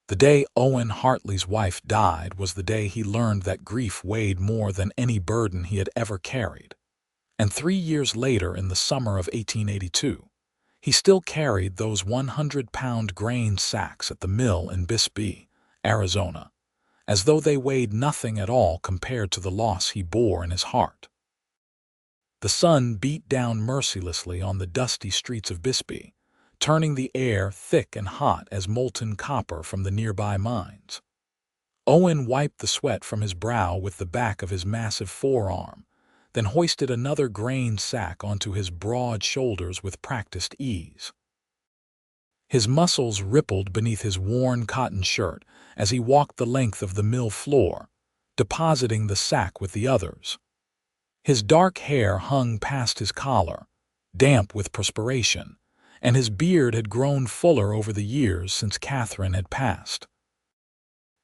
The day Owen Hartley's wife died was the day he learned that grief weighed more than any burden he had ever carried. And 3 years later, in the summer of 1882, he still carried those 100-pound grain sacks at the mill in Bisbee, Arizona, as though they weighed nothing at all compared to the loss he bore in his heart. The sun beat down mercilessly on the dusty streets of Bisbee, turning the air thick and hot as molten copper from the nearby mines. Owen wiped the sweat from his brow with the back of his massive forearm, then hoisted another grain sack onto his broad shoulders with practiced ease. His muscles rippled beneath his worn cotton shirt as he walked the length of the mill floor, depositing the sack with the others. His dark hair hung past his collar, damp with perspiration, and his beard had grown fuller over the years since Catherine had passed.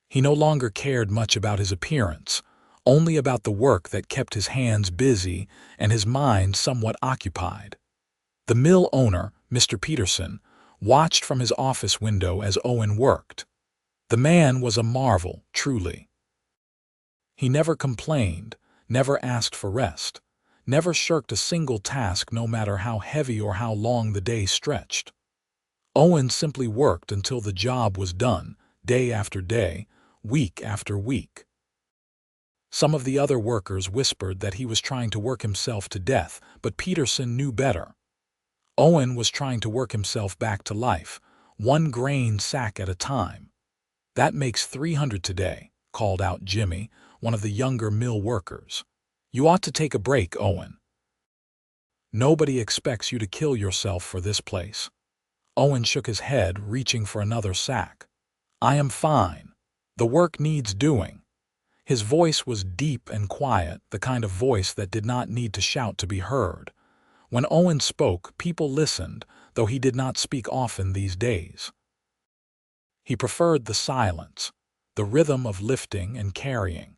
He no longer cared much about his appearance, only about the work that kept his hands busy and his mind somewhat occupied. The mill owner, Mr. Peterson, watched from his office window as Owen worked. The man was a marvel, truly. He never complained, never asked for rest, never shirked a single task no matter how heavy or how long the day stretched. Owen simply worked until the job was done, day after day, week after week. Some of the other workers whispered that he was trying to work himself to death, but Peterson knew better. Owen was trying to work himself back to life, one grain sack at a time. "That makes 300 today," called out Jimmy, one of the younger mill workers. "You ought to take a break, Owen. Nobody expects you to kill yourself for this place." Owen shook his head, reaching for another sack. "I am fine. The work needs doing." His voice was deep and quiet, the kind of voice that did not need to shout to be heard. When Owen spoke, people listened, though he did not speak often these days. He preferred the silence, the rhythm of lifting and carrying,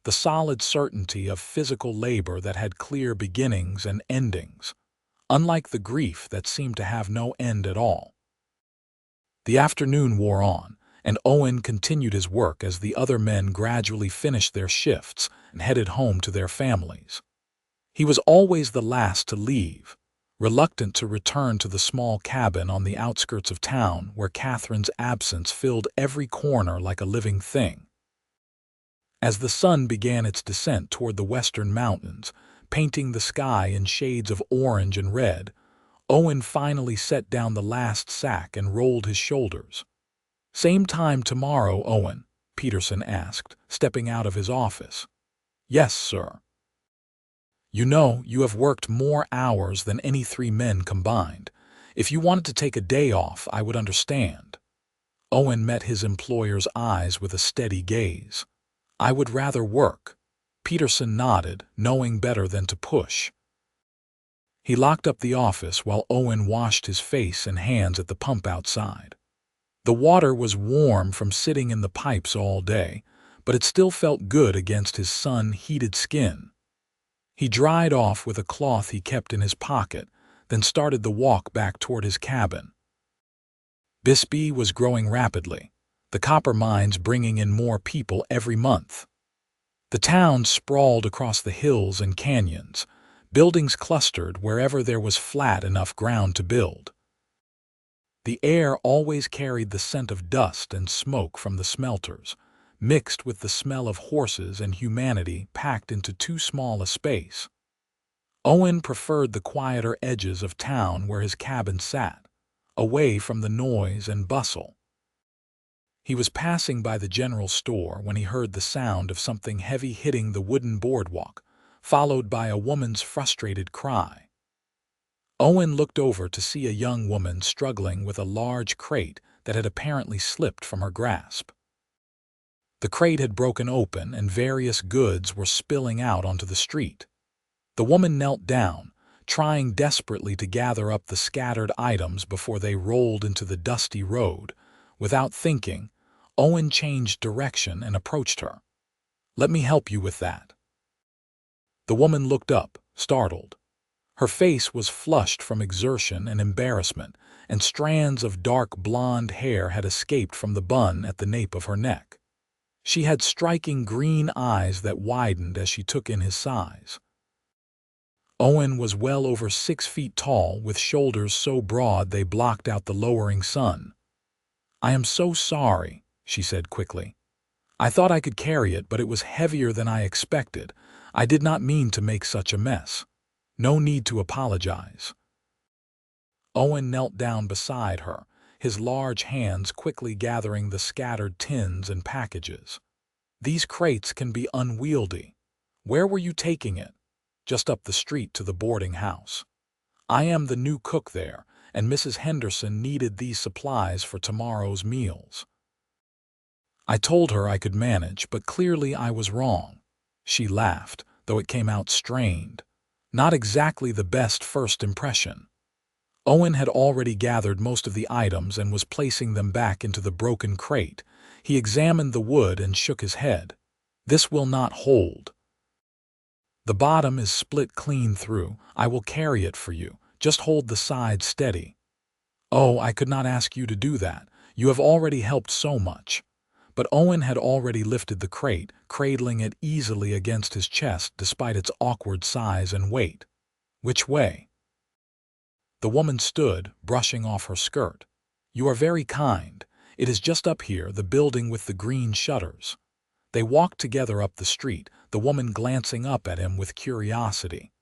the solid certainty of physical labor that had clear beginnings and endings, unlike the grief that seemed to have no end at all. The afternoon wore on, and Owen continued his work as the other men gradually finished their shifts and headed home to their families. He was always the last to leave, reluctant to return to the small cabin on the outskirts of town where Catherine's absence filled every corner like a living thing. As the sun began its descent toward the western mountains, painting the sky in shades of orange and red, Owen finally set down the last sack and rolled his shoulders. "Same time tomorrow, Owen?" Peterson asked, stepping out of his office. "Yes, sir." "You know, you have worked more hours than any 3 men combined. If you wanted to take a day off, I would understand." Owen met his employer's eyes with a steady gaze. "I would rather work." Peterson nodded, knowing better than to push. He locked up the office while Owen washed his face and hands at the pump outside. The water was warm from sitting in the pipes all day, but it still felt good against his sun-heated skin. He dried off with a cloth he kept in his pocket, then started the walk back toward his cabin. Bisbee was growing rapidly, the copper mines bringing in more people every month. The town sprawled across the hills and canyons, buildings clustered wherever there was flat enough ground to build. The air always carried the scent of dust and smoke from the smelters, mixed with the smell of horses and humanity packed into too small a space. Owen preferred the quieter edges of town where his cabin sat, away from the noise and bustle. He was passing by the general store when he heard the sound of something heavy hitting the wooden boardwalk, followed by a woman's frustrated cry. Owen looked over to see a young woman struggling with a large crate that had apparently slipped from her grasp. The crate had broken open and various goods were spilling out onto the street. The woman knelt down, trying desperately to gather up the scattered items before they rolled into the dusty road. Without thinking, Owen changed direction and approached her. "Let me help you with that." The woman looked up, startled. Her face was flushed from exertion and embarrassment, and strands of dark blonde hair had escaped from the bun at the nape of her neck. She had striking green eyes that widened as she took in his size. Owen was well over 6 feet tall, with shoulders so broad they blocked out the lowering sun. "I am so sorry," she said quickly. "I thought I could carry it, but it was heavier than I expected. I did not mean to make such a mess. No need to apologize." Owen knelt down beside her, his large hands quickly gathering the scattered tins and packages. "These crates can be unwieldy. Where were you taking it?" "Just up the street to the boarding house. I am the new cook there, and Mrs. Henderson needed these supplies for tomorrow's meals." I told her I could manage, but clearly I was wrong. She laughed, though it came out strained. Not exactly the best first impression. Owen had already gathered most of the items and was placing them back into the broken crate. He examined the wood and shook his head. "This will not hold. The bottom is split clean through. I will carry it for you. Just hold the side steady." "Oh, I could not ask you to do that. You have already helped so much." But Owen had already lifted the crate, cradling it easily against his chest despite its awkward size and weight. "Which way?" The woman stood, brushing off her skirt. "You are very kind. It is just up here, the building with the green shutters." They walked together up the street, the woman glancing up at him with curiosity.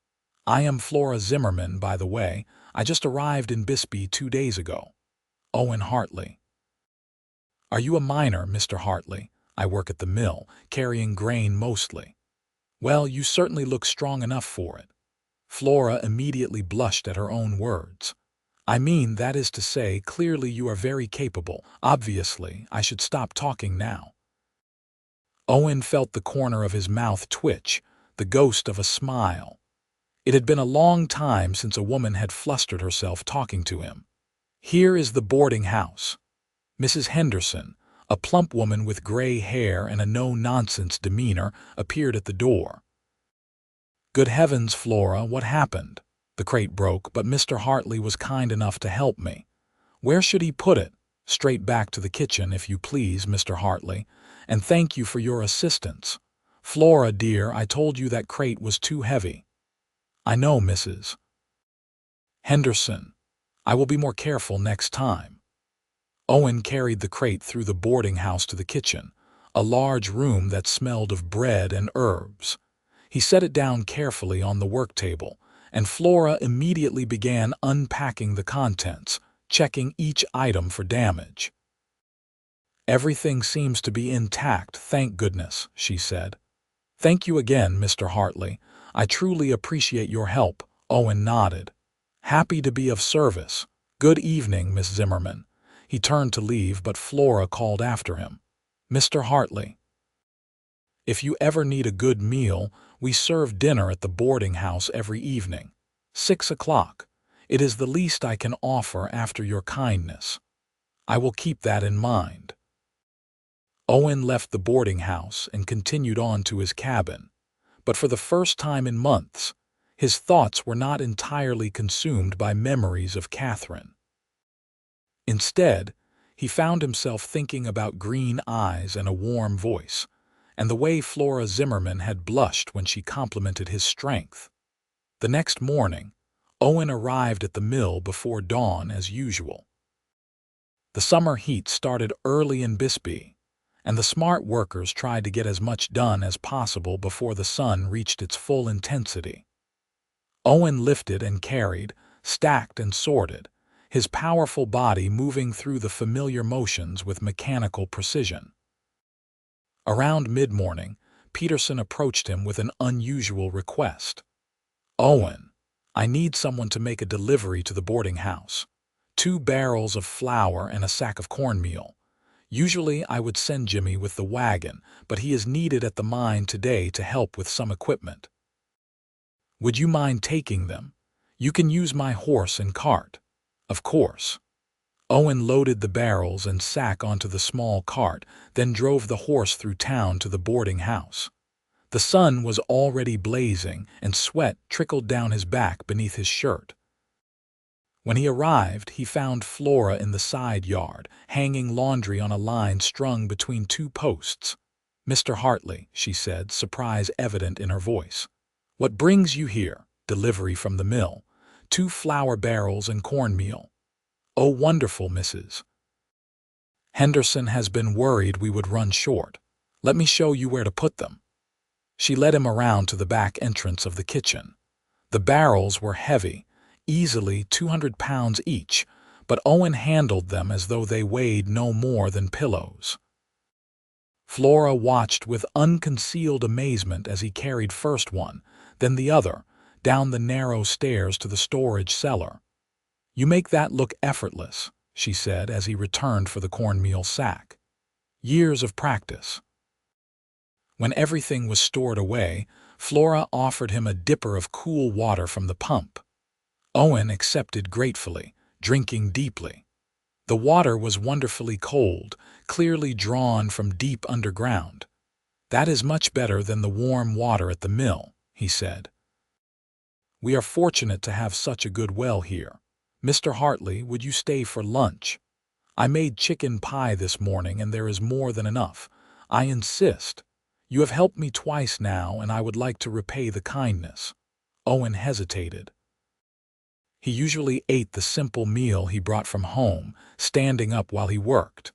"I am Flora Zimmerman, by the way. I just arrived in Bisbee 2 days ago." "Owen Hartley." "Are you a miner, Mr. Hartley?" "I work at the mill, carrying grain mostly." "Well, you certainly look strong enough for it." Flora immediately blushed at her own words. "I mean, that is to say, clearly you are very capable. Obviously, I should stop talking now." Owen felt the corner of his mouth twitch, the ghost of a smile. It had been a long time since a woman had flustered herself talking to him. "Here is the boarding house." Mrs. Henderson, a plump woman with gray hair and a no-nonsense demeanor, appeared at the door. "Good heavens, Flora, what happened?" "The crate broke, but Mr. Hartley was kind enough to help me." "Where should he put it?" "Straight back to the kitchen, if you please, Mr. Hartley. And thank you for your assistance." "Flora, dear, I told you that crate was too heavy." "I know, Mrs. Henderson. I will be more careful next time." Owen carried the crate through the boarding house to the kitchen, a large room that smelled of bread and herbs. He set it down carefully on the work table, and Flora immediately began unpacking the contents, checking each item for damage. "Everything seems to be intact, thank goodness," she said. "Thank you again, Mr. Hartley. I truly appreciate your help." Owen nodded. "Happy to be of service. Good evening, Miss Zimmerman." He turned to leave, but Flora called after him. "Mr. Hartley, if you ever need a good meal, we serve dinner at the boarding house every evening. 6 o'clock. It is the least I can offer after your kindness. I will keep that in mind." Owen left the boarding house and continued on to his cabin. But for the first time in months, his thoughts were not entirely consumed by memories of Catherine. Instead, he found himself thinking about green eyes and a warm voice, and the way Flora Zimmerman had blushed when she complimented his strength. The next morning, Owen arrived at the mill before dawn as usual. The summer heat started early in Bisbee, and the smart workers tried to get as much done as possible before the sun reached its full intensity. Owen lifted and carried, stacked and sorted, his powerful body moving through the familiar motions with mechanical precision. Around mid-morning, Peterson approached him with an unusual request. "Owen, I need someone to make a delivery to the boarding house. 2 barrels of flour and a sack of cornmeal. Usually I would send Jimmy with the wagon, but he is needed at the mine today to help with some equipment. Would you mind taking them? You can use my horse and cart." "Of course." Owen loaded the barrels and sack onto the small cart, then drove the horse through town to the boarding house. The sun was already blazing, and sweat trickled down his back beneath his shirt. When he arrived, he found Flora in the side yard, hanging laundry on a line strung between two posts. "Mr. Hartley," she said, surprise evident in her voice. "What brings you here?" "Delivery from the mill. 2 flour barrels and cornmeal." "Oh, wonderful, Mrs. Henderson has been worried we would run short. Let me show you where to put them." She led him around to the back entrance of the kitchen. The barrels were heavy, easily 200 pounds each, but Owen handled them as though they weighed no more than pillows. Flora watched with unconcealed amazement as he carried first one, then the other, down the narrow stairs to the storage cellar. "You make that look effortless," she said as he returned for the cornmeal sack. "Years of practice." When everything was stored away, Flora offered him a dipper of cool water from the pump. Owen accepted gratefully, drinking deeply. The water was wonderfully cold, clearly drawn from deep underground. "That is much better than the warm water at the mill," he said. "We are fortunate to have such a good well here. Mr. Hartley, would you stay for lunch? I made chicken pie this morning and there is more than enough. I insist. You have helped me twice now and I would like to repay the kindness." Owen hesitated. He usually ate the simple meal he brought from home, standing up while he worked.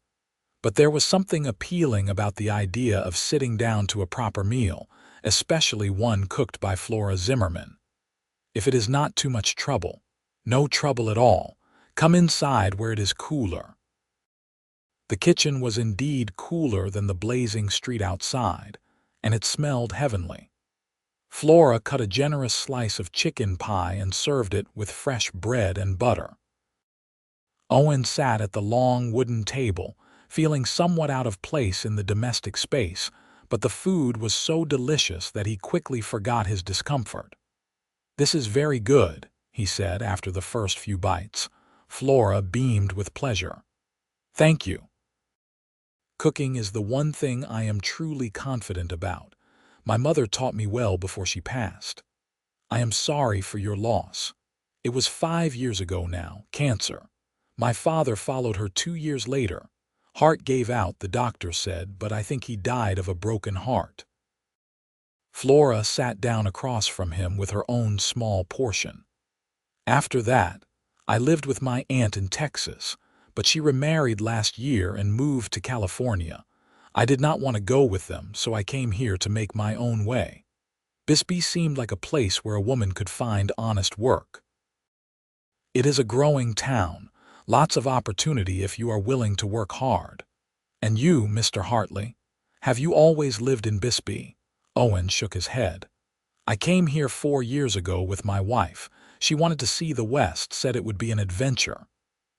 But there was something appealing about the idea of sitting down to a proper meal, especially one cooked by Flora Zimmerman. "If it is not too much trouble." "No trouble at all. Come inside where it is cooler." The kitchen was indeed cooler than the blazing street outside, and it smelled heavenly. Flora cut a generous slice of chicken pie and served it with fresh bread and butter. Owen sat at the long wooden table, feeling somewhat out of place in the domestic space, but the food was so delicious that he quickly forgot his discomfort. "This is very good," he said after the first few bites. Flora beamed with pleasure. "Thank you. Cooking is the one thing I am truly confident about. My mother taught me well before she passed. I am sorry for your loss. It was 5 years ago now, cancer. My father followed her 2 years later. Heart gave out, the doctor said, but I think he died of a broken heart." Flora sat down across from him with her own small portion. "After that, I lived with my aunt in Texas, but she remarried last year and moved to California. I did not want to go with them, so I came here to make my own way. Bisbee seemed like a place where a woman could find honest work. It is a growing town, lots of opportunity if you are willing to work hard. And you, Mr. Hartley, have you always lived in Bisbee?" Owen shook his head. "I came here 4 years ago with my wife. She wanted to see the West, said it would be an adventure."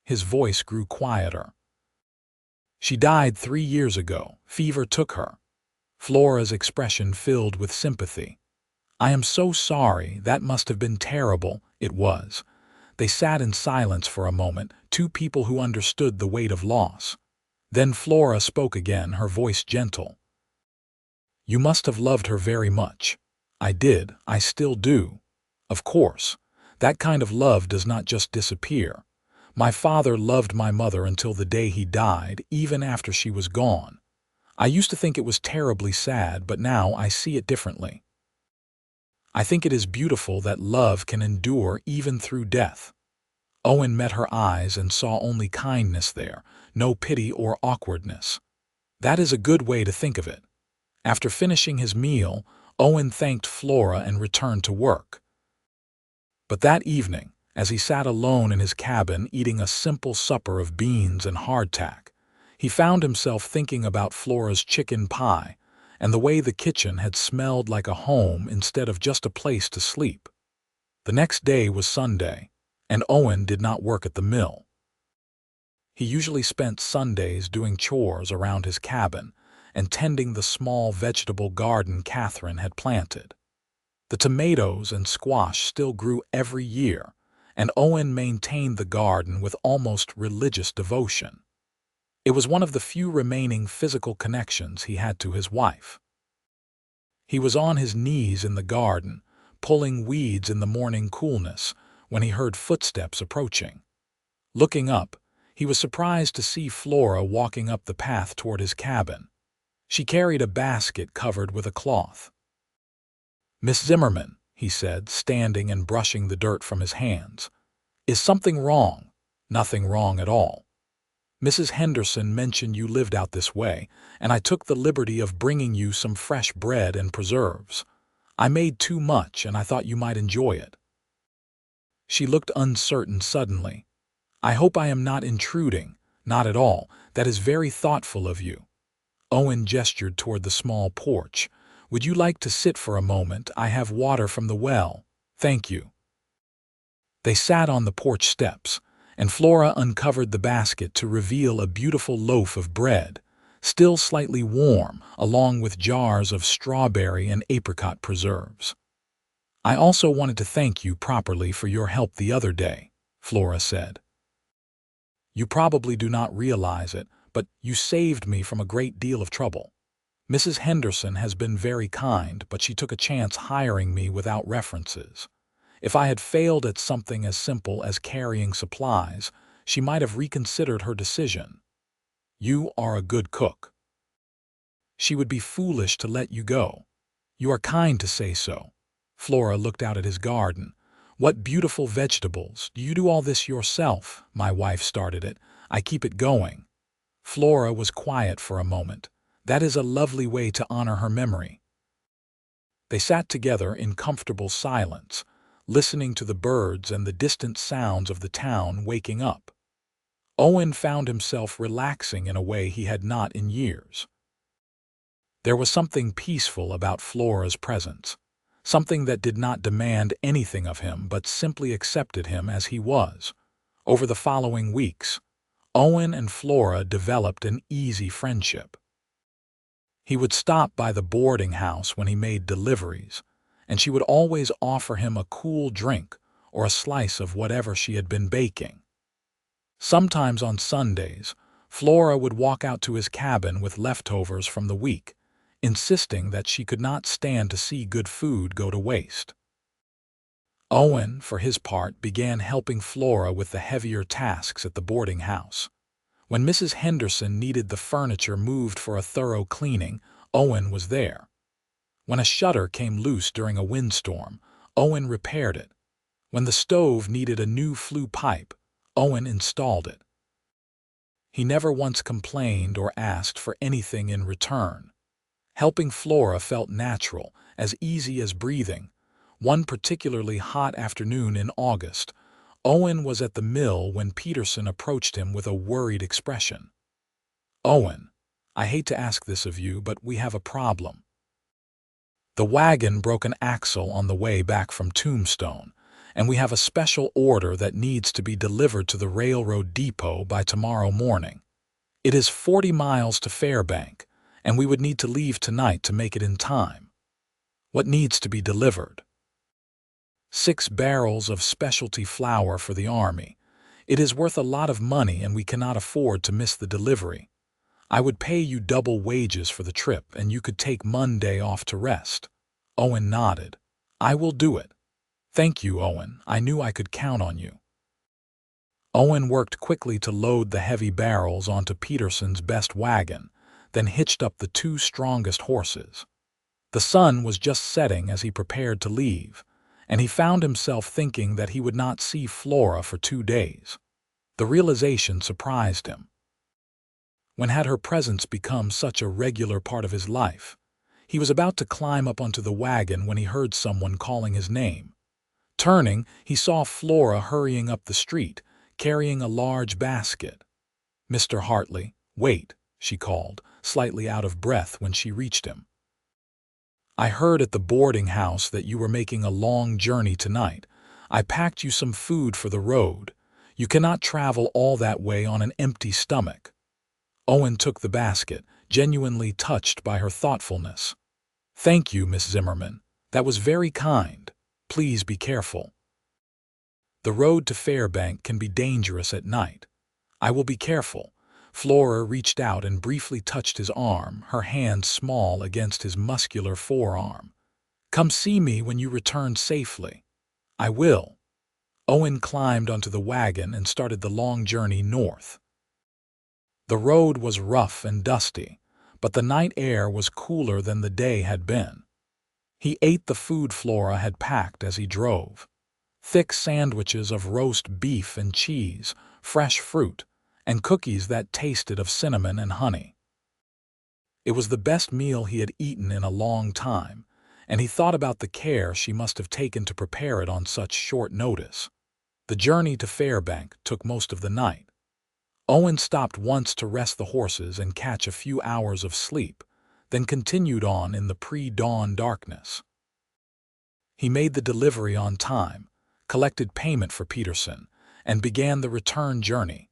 His voice grew quieter. "She died 3 years ago. Fever took her." Flora's expression filled with sympathy. "I am so sorry. That must have been terrible." It was. They sat in silence for a moment, two people who understood the weight of loss. Then Flora spoke again, her voice gentle. "You must have loved her very much." "I did. I still do. Of course. That kind of love does not just disappear. My father loved my mother until the day he died, even after she was gone. I used to think it was terribly sad, but now I see it differently. I think it is beautiful that love can endure even through death." Owen met her eyes and saw only kindness there, no pity or awkwardness. That is a good way to think of it. After finishing his meal, Owen thanked Flora and returned to work. But that evening, as he sat alone in his cabin eating a simple supper of beans and hardtack, he found himself thinking about Flora's chicken pie and the way the kitchen had smelled like a home instead of just a place to sleep. The next day was Sunday, and Owen did not work at the mill. He usually spent Sundays doing chores around his cabin and tending the small vegetable garden Catherine had planted. The tomatoes and squash still grew every year, and Owen maintained the garden with almost religious devotion. It was one of the few remaining physical connections he had to his wife. He was on his knees in the garden, pulling weeds in the morning coolness, when he heard footsteps approaching. Looking up, he was surprised to see Flora walking up the path toward his cabin. She carried a basket covered with a cloth. "Miss Zimmerman," he said, standing and brushing the dirt from his hands. "Is something wrong?" "Nothing wrong at all. Mrs. Henderson mentioned you lived out this way, and I took the liberty of bringing you some fresh bread and preserves. I made too much, and I thought you might enjoy it." She looked uncertain suddenly. "I hope I am not intruding." "Not at all. That is very thoughtful of you." Owen gestured toward the small porch. "Would you like to sit for a moment? I have water from the well." "Thank you." They sat on the porch steps, and Flora uncovered the basket to reveal a beautiful loaf of bread, still slightly warm, along with jars of strawberry and apricot preserves. "I also wanted to thank you properly for your help the other day," Flora said. "You probably do not realize it, but you saved me from a great deal of trouble. Mrs. Henderson has been very kind, but she took a chance hiring me without references. If I had failed at something as simple as carrying supplies, she might have reconsidered her decision. You are a good cook. She would be foolish to let you go." "You are kind to say so." Flora looked out at his garden. "What beautiful vegetables! Do you do all this yourself?" "My wife started it. I keep it going." Flora was quiet for a moment. "That is a lovely way to honor her memory." They sat together in comfortable silence, listening to the birds and the distant sounds of the town waking up. Owen found himself relaxing in a way he had not in years. There was something peaceful about Flora's presence, something that did not demand anything of him but simply accepted him as he was. Over the following weeks, Owen and Flora developed an easy friendship. He would stop by the boarding house when he made deliveries, and she would always offer him a cool drink or a slice of whatever she had been baking. Sometimes on Sundays, Flora would walk out to his cabin with leftovers from the week, insisting that she could not stand to see good food go to waste. Owen, for his part, began helping Flora with the heavier tasks at the boarding house. When Mrs. Henderson needed the furniture moved for a thorough cleaning, Owen was there. When a shutter came loose during a windstorm, Owen repaired it. When the stove needed a new flue pipe, Owen installed it. He never once complained or asked for anything in return. Helping Flora felt natural, as easy as breathing. One particularly hot afternoon in August, Owen was at the mill when Peterson approached him with a worried expression. "Owen, I hate to ask this of you, but we have a problem. The wagon broke an axle on the way back from Tombstone, and we have a special order that needs to be delivered to the railroad depot by tomorrow morning. It is 40 miles to Fairbank, and we would need to leave tonight to make it in time." "What needs to be delivered?" 6 barrels of specialty flour for the Army. It is worth a lot of money and we cannot afford to miss the delivery. I would pay you double wages for the trip and you could take Monday off to rest." Owen nodded. "I will do it." "Thank you, Owen. I knew I could count on you." Owen worked quickly to load the heavy barrels onto Peterson's best wagon, then hitched up the 2 strongest horses. The sun was just setting as he prepared to leave, and he found himself thinking that he would not see Flora for 2 days. The realization surprised him. When had her presence become such a regular part of his life? He was about to climb up onto the wagon when he heard someone calling his name. Turning, he saw Flora hurrying up the street, carrying a large basket. "Mr. Hartley, wait," she called, slightly out of breath when she reached him. "I heard at the boarding house that you were making a long journey tonight. I packed you some food for the road. You cannot travel all that way on an empty stomach." Owen took the basket, genuinely touched by her thoughtfulness. "Thank you, Miss Zimmerman. That was very kind. Please be careful. The road to Fairbank can be dangerous at night." "I will be careful." Flora reached out and briefly touched his arm, her hand small against his muscular forearm. "Come see me when you return safely." "I will." Owen climbed onto the wagon and started the long journey north. The road was rough and dusty, but the night air was cooler than the day had been. He ate the food Flora had packed as he drove. Thick sandwiches of roast beef and cheese, fresh fruit, and cookies that tasted of cinnamon and honey. It was the best meal he had eaten in a long time, and he thought about the care she must have taken to prepare it on such short notice. The journey to Fairbank took most of the night. Owen stopped once to rest the horses and catch a few hours of sleep, then continued on in the pre-dawn darkness. He made the delivery on time, collected payment for Peterson, and began the return journey.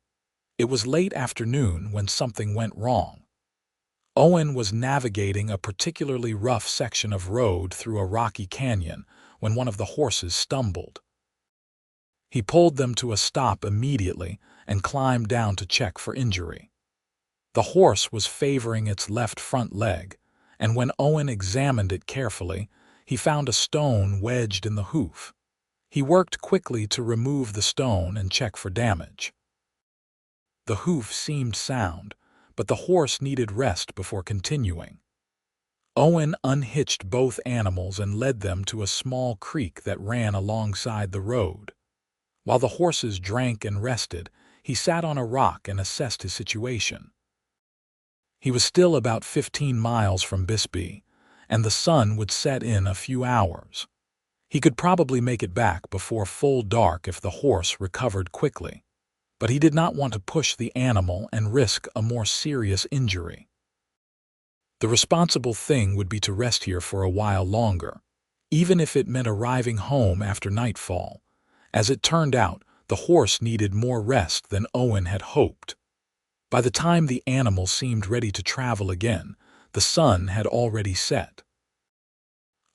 It was late afternoon when something went wrong. Owen was navigating a particularly rough section of road through a rocky canyon when one of the horses stumbled. He pulled them to a stop immediately and climbed down to check for injury. The horse was favoring its left front leg, and when Owen examined it carefully, he found a stone wedged in the hoof. He worked quickly to remove the stone and check for damage. The hoof seemed sound, but the horse needed rest before continuing. Owen unhitched both animals and led them to a small creek that ran alongside the road. While the horses drank and rested, he sat on a rock and assessed his situation. He was still about 15 miles from Bisbee, and the sun would set in a few hours. He could probably make it back before full dark if the horse recovered quickly, but he did not want to push the animal and risk a more serious injury. The responsible thing would be to rest here for a while longer, even if it meant arriving home after nightfall. As it turned out, the horse needed more rest than Owen had hoped. By the time the animal seemed ready to travel again, the sun had already set.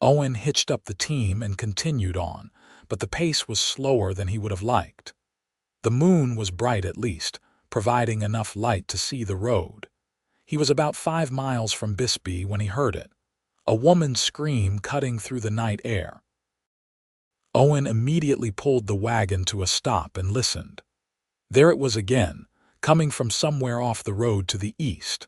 Owen hitched up the team and continued on, but the pace was slower than he would have liked. The moon was bright at least, providing enough light to see the road. He was about 5 miles from Bisbee when he heard it, a woman's scream cutting through the night air. Owen immediately pulled the wagon to a stop and listened. There it was again, coming from somewhere off the road to the east.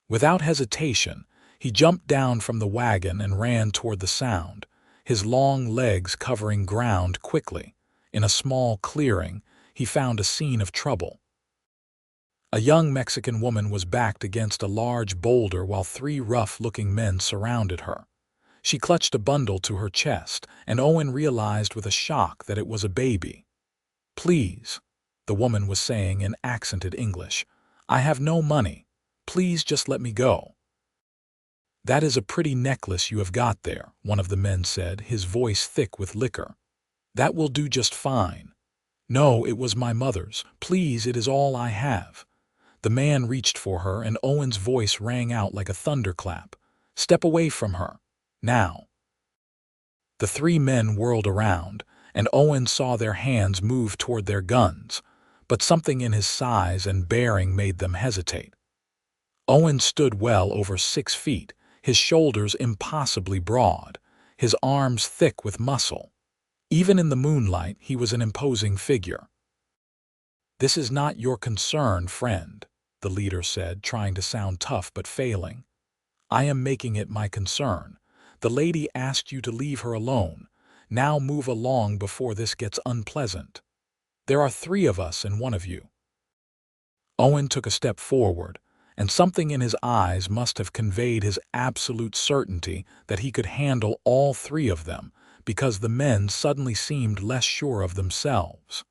Without hesitation, he jumped down from the wagon and ran toward the sound, his long legs covering ground quickly. In a small clearing, he found a scene of trouble. A young Mexican woman was backed against a large boulder while 3 rough-looking men surrounded her. She clutched a bundle to her chest, and Owen realized with a shock that it was a baby. "Please," the woman was saying in accented English, "I have no money. Please just let me go." "That is a pretty necklace you have got there," one of the men said, his voice thick with liquor. "That will do just fine." "No, it was my mother's. Please, it is all I have." The man reached for her, and Owen's voice rang out like a thunderclap. "Step away from her. Now." The 3 men whirled around, and Owen saw their hands move toward their guns, but something in his size and bearing made them hesitate. Owen stood well over 6 feet, his shoulders impossibly broad, his arms thick with muscle. Even in the moonlight, he was an imposing figure. "This is not your concern, friend," the leader said, trying to sound tough but failing. "I am making it my concern. The lady asked you to leave her alone. Now move along before this gets unpleasant. There are 3 of us and 1 of you." Owen took a step forward, and something in his eyes must have conveyed his absolute certainty that he could handle all 3 of them, because the men suddenly seemed less sure of themselves.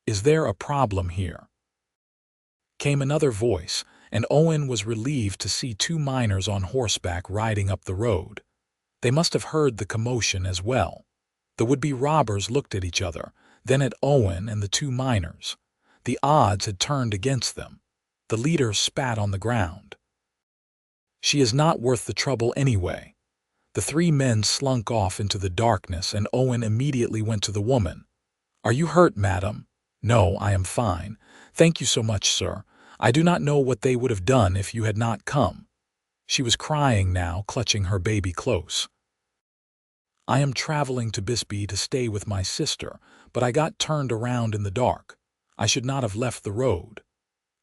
"Is there a problem here?" Came another voice, and Owen was relieved to see 2 miners on horseback riding up the road. They must have heard the commotion as well. The would-be robbers looked at each other, then at Owen and the 2 miners. The odds had turned against them. The leader spat on the ground. "She is not worth the trouble anyway." The 3 men slunk off into the darkness, and Owen immediately went to the woman. "Are you hurt, madam?" "No, I am fine. Thank you so much, sir. I do not know what they would have done if you had not come." She was crying now, clutching her baby close. I am traveling to Bisbee to stay with my sister, but I got turned around in the dark. I should not have left the road.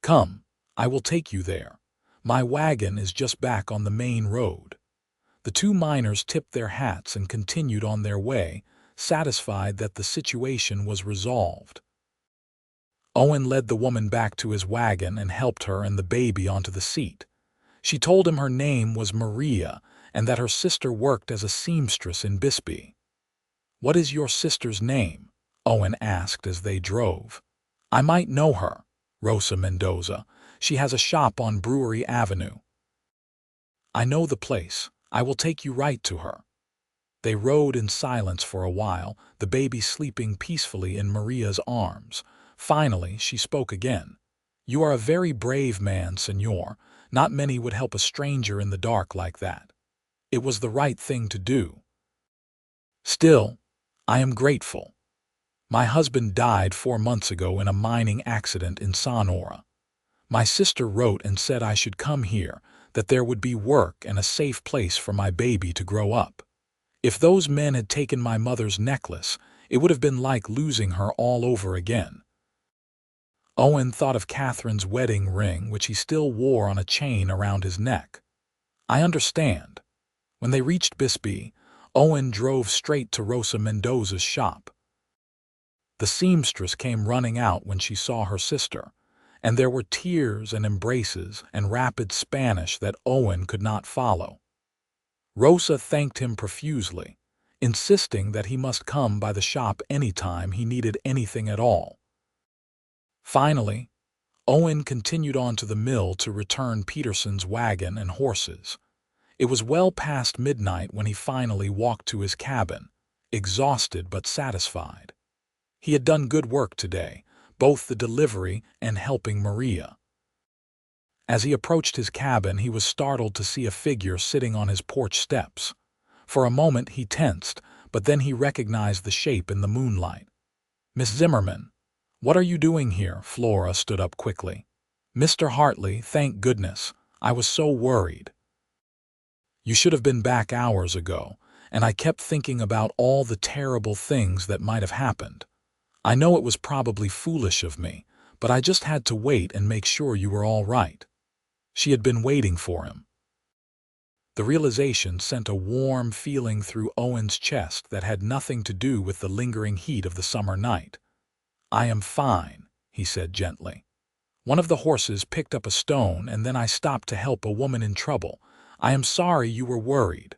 Come, I will take you there. My wagon is just back on the main road." The two miners tipped their hats and continued on their way, satisfied that the situation was resolved. Owen led the woman back to his wagon and helped her and the baby onto the seat. She told him her name was Maria and that her sister worked as a seamstress in Bisbee. "What is your sister's name?" Owen asked as they drove. "I might know her. Rosa Mendoza. She has a shop on Brewery Avenue." "I know the place. I will take you right to her." They rode in silence for a while, the baby sleeping peacefully in Maria's arms. Finally, she spoke again. "You are a very brave man, Señor. Not many would help a stranger in the dark like that. It was the right thing to do. Still, I am grateful. My husband died 4 months ago in a mining accident in Sonora. My sister wrote and said I should come here, that there would be work and a safe place for my baby to grow up. If those men had taken my mother's necklace, it would have been like losing her all over again." Owen thought of Catherine's wedding ring, which he still wore on a chain around his neck. "I understand." When they reached Bisbee, Owen drove straight to Rosa Mendoza's shop. The seamstress came running out when she saw her sister, and there were tears and embraces and rapid Spanish that Owen could not follow. Rosa thanked him profusely, insisting that he must come by the shop any time he needed anything at all. Finally, Owen continued on to the mill to return Peterson's wagon and horses. It was well past midnight when he finally walked to his cabin, exhausted but satisfied. He had done good work today, both the delivery and helping Maria. As he approached his cabin, he was startled to see a figure sitting on his porch steps. For a moment he tensed, but then he recognized the shape in the moonlight. "Miss Zimmerman, what are you doing here?" Flora stood up quickly. "Mr. Hartley, thank goodness. I was so worried. You should have been back hours ago, and I kept thinking about all the terrible things that might have happened. I know it was probably foolish of me, but I just had to wait and make sure you were all right." She had been waiting for him. The realization sent a warm feeling through Owen's chest that had nothing to do with the lingering heat of the summer night. "I am fine," he said gently. "One of the horses picked up a stone and then I stopped to help a woman in trouble. I am sorry you were worried."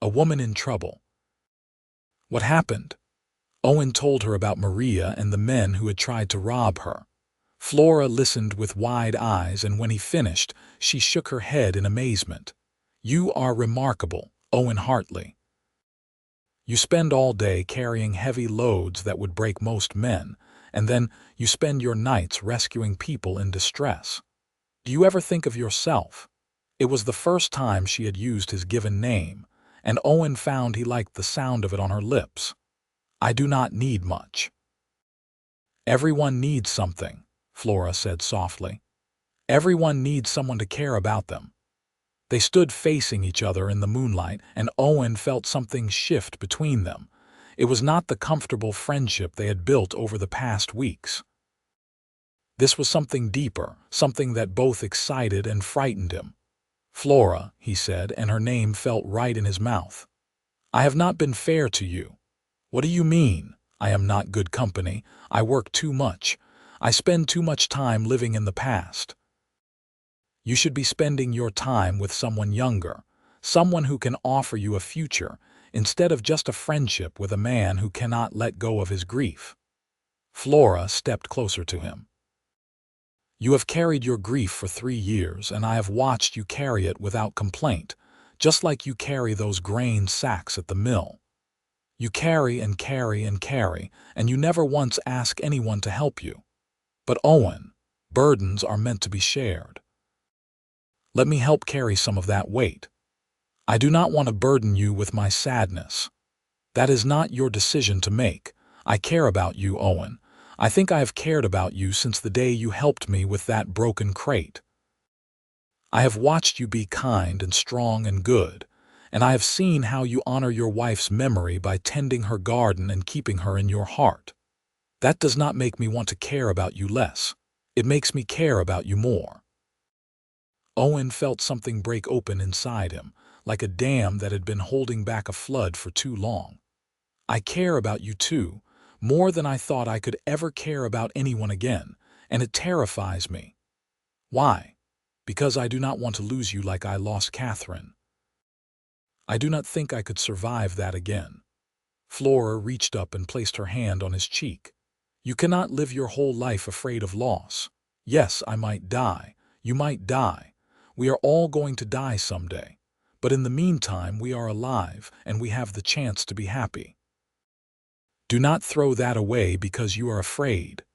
A woman in trouble. What happened? Owen told her about Maria and the men who had tried to rob her. Flora listened with wide eyes, and when he finished, she shook her head in amazement. "You are remarkable, Owen Hartley. You spend all day carrying heavy loads that would break most men, and then you spend your nights rescuing people in distress. Do you ever think of yourself?" It was the first time she had used his given name, and Owen found he liked the sound of it on her lips. "I do not need much." "Everyone needs something," Flora said softly. "Everyone needs someone to care about them." They stood facing each other in the moonlight, and Owen felt something shift between them. It was not the comfortable friendship they had built over the past weeks. This was something deeper, something that both excited and frightened him. "Flora," he said, and her name felt right in his mouth. "I have not been fair to you." "What do you mean?" "I am not good company. I work too much. I spend too much time living in the past." "You should be spending your time with someone younger, someone who can offer you a future, instead of just a friendship with a man who cannot let go of his grief." Flora stepped closer to him. "You have carried your grief for 3 years, and I have watched you carry it without complaint, just like you carry those grain sacks at the mill. You carry and carry and carry, and you never once ask anyone to help you. But Owen, burdens are meant to be shared. Let me help carry some of that weight. I do not want to burden you with my sadness. That is not your decision to make. I care about you, Owen. I think I have cared about you since the day you helped me with that broken crate. I have watched you be kind and strong and good, and I have seen how you honor your wife's memory by tending her garden and keeping her in your heart. That does not make me want to care about you less. It makes me care about you more." Owen felt something break open inside him, like a dam that had been holding back a flood for too long. "I care about you too, more than I thought I could ever care about anyone again, and it terrifies me." "Why?" "Because I do not want to lose you like I lost Catherine. I do not think I could survive that again." Flora reached up and placed her hand on his cheek. "You cannot live your whole life afraid of loss. Yes, I might die. You might die. We are all going to die someday. But in the meantime, we are alive, and we have the chance to be happy. Do not throw that away because you are afraid."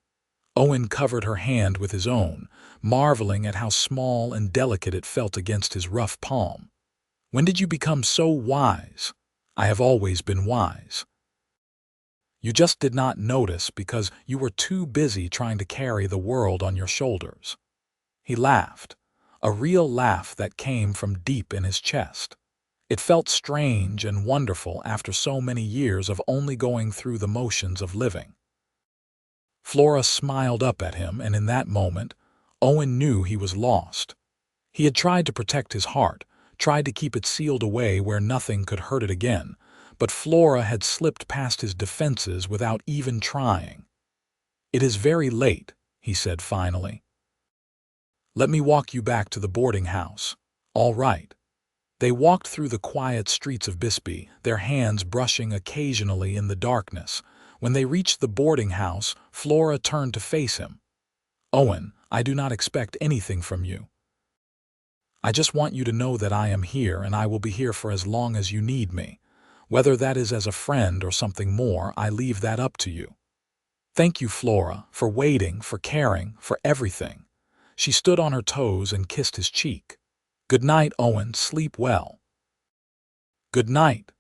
Owen covered her hand with his own, marveling at how small and delicate it felt against his rough palm. "When did you become so wise?" "I have always been wise. You just did not notice because you were too busy trying to carry the world on your shoulders." He laughed, a real laugh that came from deep in his chest. It felt strange and wonderful after so many years of only going through the motions of living. Flora smiled up at him, and in that moment, Owen knew he was lost. He had tried to protect his heart, tried to keep it sealed away where nothing could hurt it again, but Flora had slipped past his defenses without even trying. "It is very late," he said finally. "Let me walk you back to the boarding house." "All right." They walked through the quiet streets of Bisbee, their hands brushing occasionally in the darkness. When they reached the boarding house, Flora turned to face him. "Owen, I do not expect anything from you. I just want you to know that I am here, and I will be here for as long as you need me. Whether that is as a friend or something more, I leave that up to you." "Thank you, Flora, for waiting, for caring, for everything." She stood on her toes and kissed his cheek. "Good night, Owen. Sleep well." "Good night."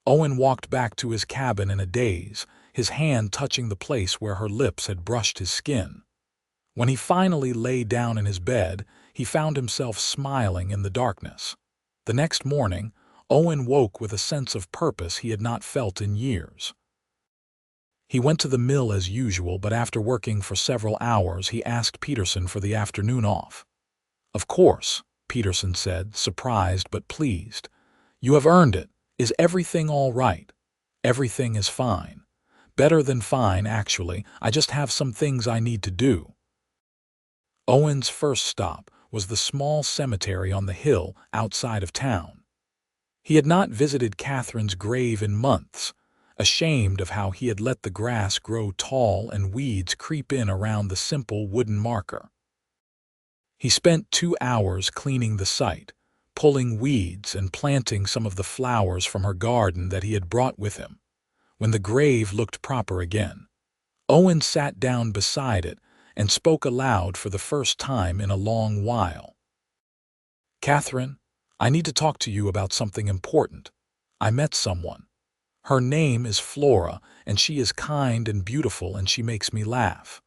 Owen walked back to his cabin in a daze, his hand touching the place where her lips had brushed his skin. When he finally lay down in his bed, he found himself smiling in the darkness. The next morning, Owen woke with a sense of purpose he had not felt in years. He went to the mill as usual, but after working for several hours, he asked Peterson for the afternoon off. "Of course," Peterson said, surprised but pleased. "You have earned it. Is everything all right?" "Everything is fine. Better than fine, actually. I just have some things I need to do." Owen's first stop was the small cemetery on the hill outside of town. He had not visited Catherine's grave in months, ashamed of how he had let the grass grow tall and weeds creep in around the simple wooden marker. He spent 2 hours cleaning the site, pulling weeds and planting some of the flowers from her garden that he had brought with him. When the grave looked proper again, Owen sat down beside it and spoke aloud for the first time in a long while. "Catherine, I need to talk to you about something important. I met someone. Her name is Flora, and she is kind and beautiful, and she makes me laugh.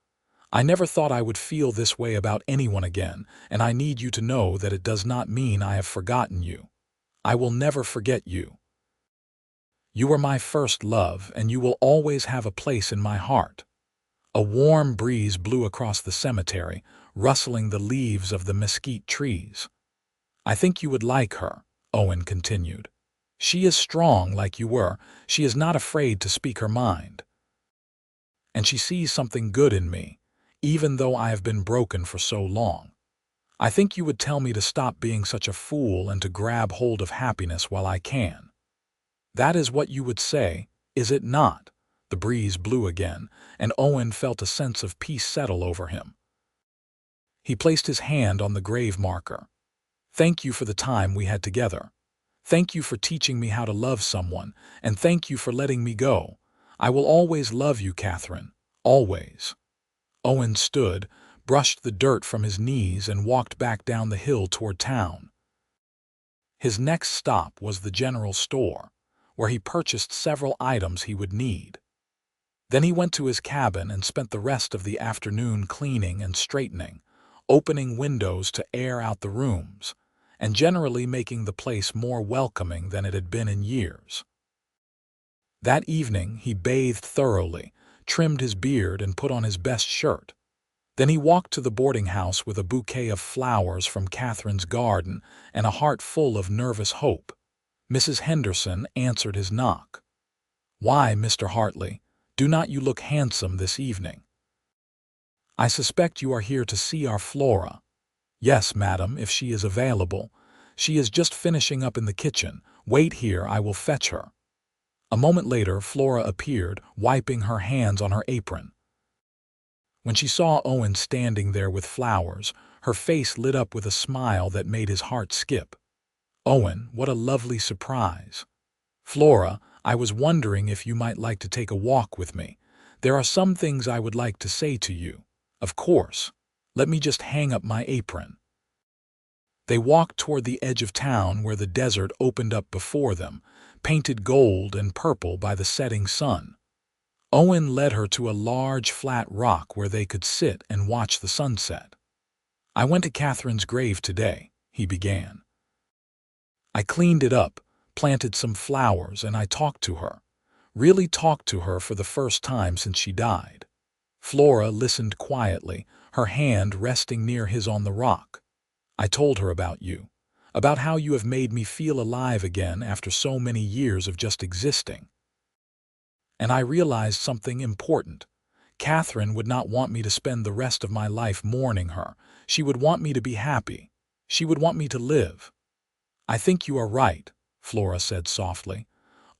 I never thought I would feel this way about anyone again, and I need you to know that it does not mean I have forgotten you. I will never forget you. You were my first love, and you will always have a place in my heart." A warm breeze blew across the cemetery, rustling the leaves of the mesquite trees. "I think you would like her," Owen continued. "She is strong like you were. She is not afraid to speak her mind. And she sees something good in me, even though I have been broken for so long. I think you would tell me to stop being such a fool and to grab hold of happiness while I can. That is what you would say, is it not?" The breeze blew again, and Owen felt a sense of peace settle over him. He placed his hand on the grave marker. "Thank you for the time we had together. Thank you for teaching me how to love someone, and thank you for letting me go. I will always love you, Catherine. Always." Owen stood, brushed the dirt from his knees, and walked back down the hill toward town. His next stop was the general store, where he purchased several items he would need. Then he went to his cabin and spent the rest of the afternoon cleaning and straightening, opening windows to air out the rooms, and generally making the place more welcoming than it had been in years. That evening he bathed thoroughly, trimmed his beard, and put on his best shirt. Then he walked to the boarding house with a bouquet of flowers from Catherine's garden and a heart full of nervous hope. Mrs. Henderson answered his knock. "Why, Mr. Hartley, do not you look handsome this evening? I suspect you are here to see our Flora." "Yes, madam, if she is available. She is just finishing up in the kitchen. Wait here, I will fetch her." A moment later, Flora appeared, wiping her hands on her apron. When she saw Owen standing there with flowers, her face lit up with a smile that made his heart skip. "Owen, what a lovely surprise." "Flora, I was wondering if you might like to take a walk with me. There are some things I would like to say to you." "Of course. Let me just hang up my apron." They walked toward the edge of town where the desert opened up before them, painted gold and purple by the setting sun. Owen led her to a large flat rock where they could sit and watch the sunset. "I went to Catherine's grave today," he began. "I cleaned it up, planted some flowers, and I talked to her. Really talked to her for the first time since she died." Flora listened quietly, her hand resting near his on the rock. "I told her about you, about how you have made me feel alive again after so many years of just existing. And I realized something important. Catherine would not want me to spend the rest of my life mourning her. She would want me to be happy. She would want me to live." "I think you are right," Flora said softly.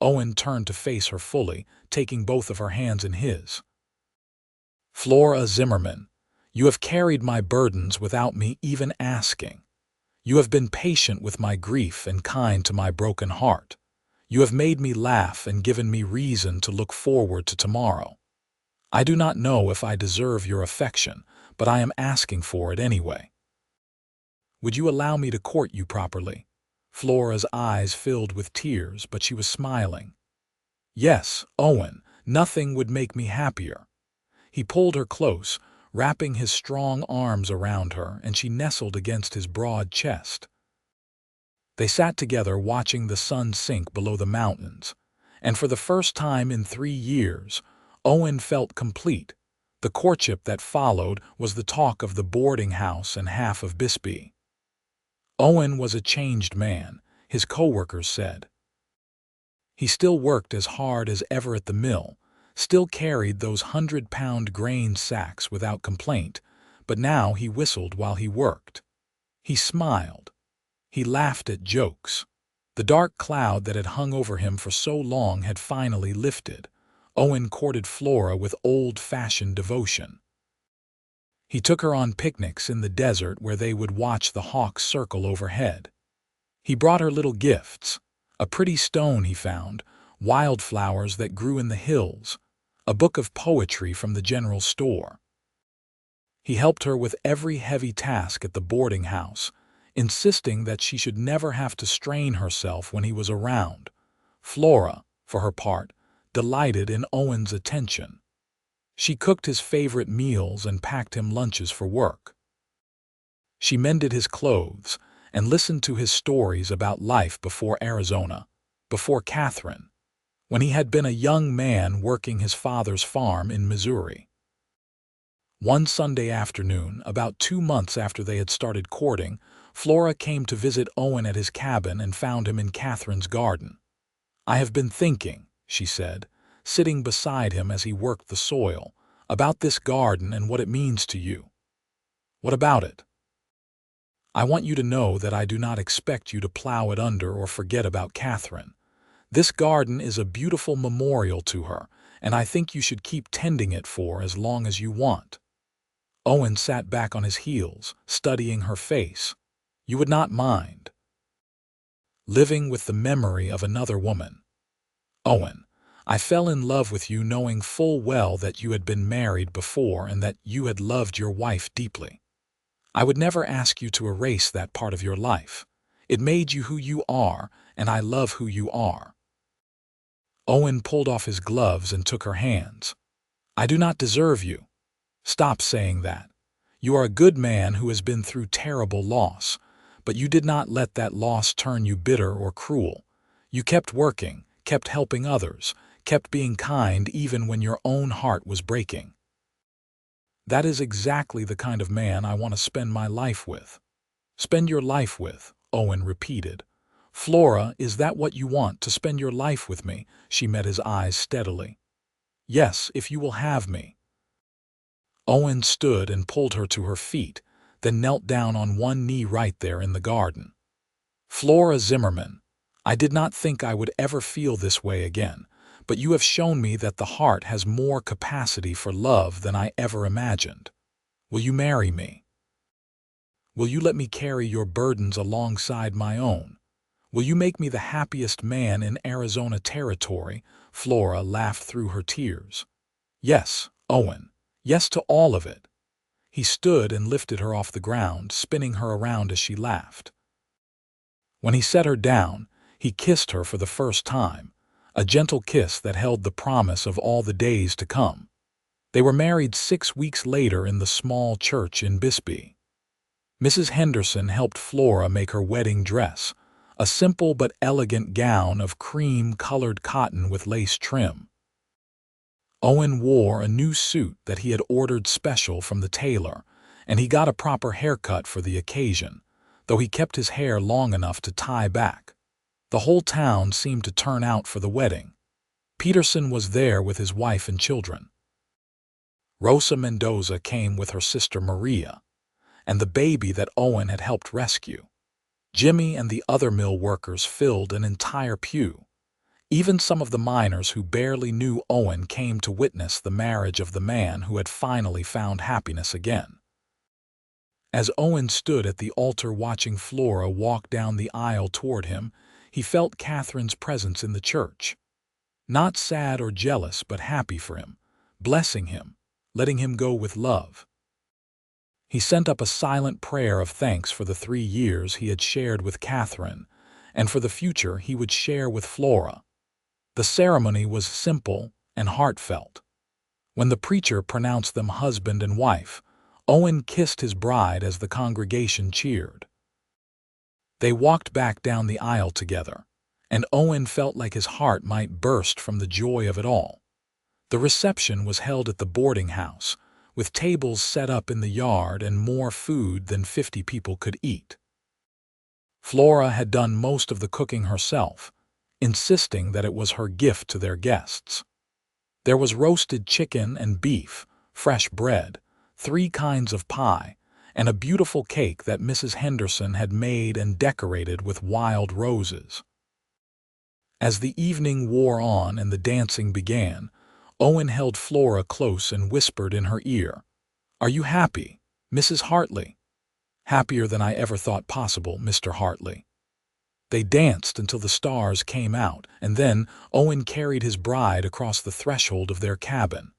Owen turned to face her fully, taking both of her hands in his. "Flora Zimmerman, you have carried my burdens without me even asking. You have been patient with my grief and kind to my broken heart. You have made me laugh and given me reason to look forward to tomorrow. I do not know if I deserve your affection, but I am asking for it anyway. Would you allow me to court you properly?" Flora's eyes filled with tears, but she was smiling. "Yes, Owen, nothing would make me happier." He pulled her close, wrapping his strong arms around her, and she nestled against his broad chest. They sat together watching the sun sink below the mountains, and for the first time in 3 years, Owen felt complete. The courtship that followed was the talk of the boarding house and half of Bisbee. Owen was a changed man, his co-workers said. He still worked as hard as ever at the mill, still carried those 100-pound grain sacks without complaint, but now he whistled while he worked. He smiled. He laughed at jokes. The dark cloud that had hung over him for so long had finally lifted. Owen courted Flora with old-fashioned devotion. He took her on picnics in the desert where they would watch the hawks circle overhead. He brought her little gifts, a pretty stone he found, wildflowers that grew in the hills, a book of poetry from the general store. He helped her with every heavy task at the boarding house, insisting that she should never have to strain herself when he was around. Flora, for her part, delighted in Owen's attention. She cooked his favorite meals and packed him lunches for work. She mended his clothes and listened to his stories about life before Arizona, before Catherine, when he had been a young man working his father's farm in Missouri. One Sunday afternoon, about 2 months after they had started courting, Flora came to visit Owen at his cabin and found him in Catherine's garden. "I have been thinking," she said, sitting beside him as he worked the soil, "about this garden and what it means to you." "What about it?" "I want you to know that I do not expect you to plow it under or forget about Catherine. This garden is a beautiful memorial to her, and I think you should keep tending it for as long as you want." Owen sat back on his heels, studying her face. "You would not mind living with the memory of another woman?" "Owen, I fell in love with you knowing full well that you had been married before and that you had loved your wife deeply. I would never ask you to erase that part of your life. It made you who you are, and I love who you are." Owen pulled off his gloves and took her hands. "I do not deserve you." "Stop saying that. You are a good man who has been through terrible loss, But you did not let that loss turn you bitter or cruel. You kept working, kept helping others, kept being kind even when your own heart was breaking. That is exactly the kind of man I want to spend my life with. Spend your life with, Owen repeated. Flora, is that what you want, to spend your life with me? She met his eyes steadily. Yes, if you will have me. Owen stood and pulled her to her feet, then knelt down on one knee right there in the garden. Flora Zimmerman, I did not think I would ever feel this way again, but you have shown me that the heart has more capacity for love than I ever imagined. Will you marry me? Will you let me carry your burdens alongside my own? Will you make me the happiest man in Arizona territory? Flora laughed through her tears. Yes, Owen. Yes to all of it. He stood and lifted her off the ground, spinning her around as she laughed. When he set her down, he kissed her for the first time, a gentle kiss that held the promise of all the days to come. They were married 6 weeks later in the small church in Bisbee. Mrs. Henderson helped Flora make her wedding dress, a simple but elegant gown of cream-colored cotton with lace trim. Owen wore a new suit that he had ordered special from the tailor, and he got a proper haircut for the occasion, though he kept his hair long enough to tie back. The whole town seemed to turn out for the wedding. Peterson was there with his wife and children. Rosa Mendoza came with her sister Maria, and the baby that Owen had helped rescue. Jimmy and the other mill workers filled an entire pew. Even some of the miners who barely knew Owen came to witness the marriage of the man who had finally found happiness again. As Owen stood at the altar watching Flora walk down the aisle toward him, he felt Catherine's presence in the church. Not sad or jealous, but happy for him, blessing him, letting him go with love. He sent up a silent prayer of thanks for the 3 years he had shared with Catherine, and for the future he would share with Flora. The ceremony was simple and heartfelt. When the preacher pronounced them husband and wife, Owen kissed his bride as the congregation cheered. They walked back down the aisle together, and Owen felt like his heart might burst from the joy of it all. The reception was held at the boarding house, with tables set up in the yard and more food than 50 people could eat. Flora had done most of the cooking herself, insisting that it was her gift to their guests. There was roasted chicken and beef, fresh bread, 3 kinds of pie, and a beautiful cake that Mrs. Henderson had made and decorated with wild roses. As the evening wore on and the dancing began, Owen held Flora close and whispered in her ear, "Are you happy, Mrs. Hartley?" "Happier than I ever thought possible, Mr. Hartley." They danced until the stars came out, and then Owen carried his bride across the threshold of their cabin.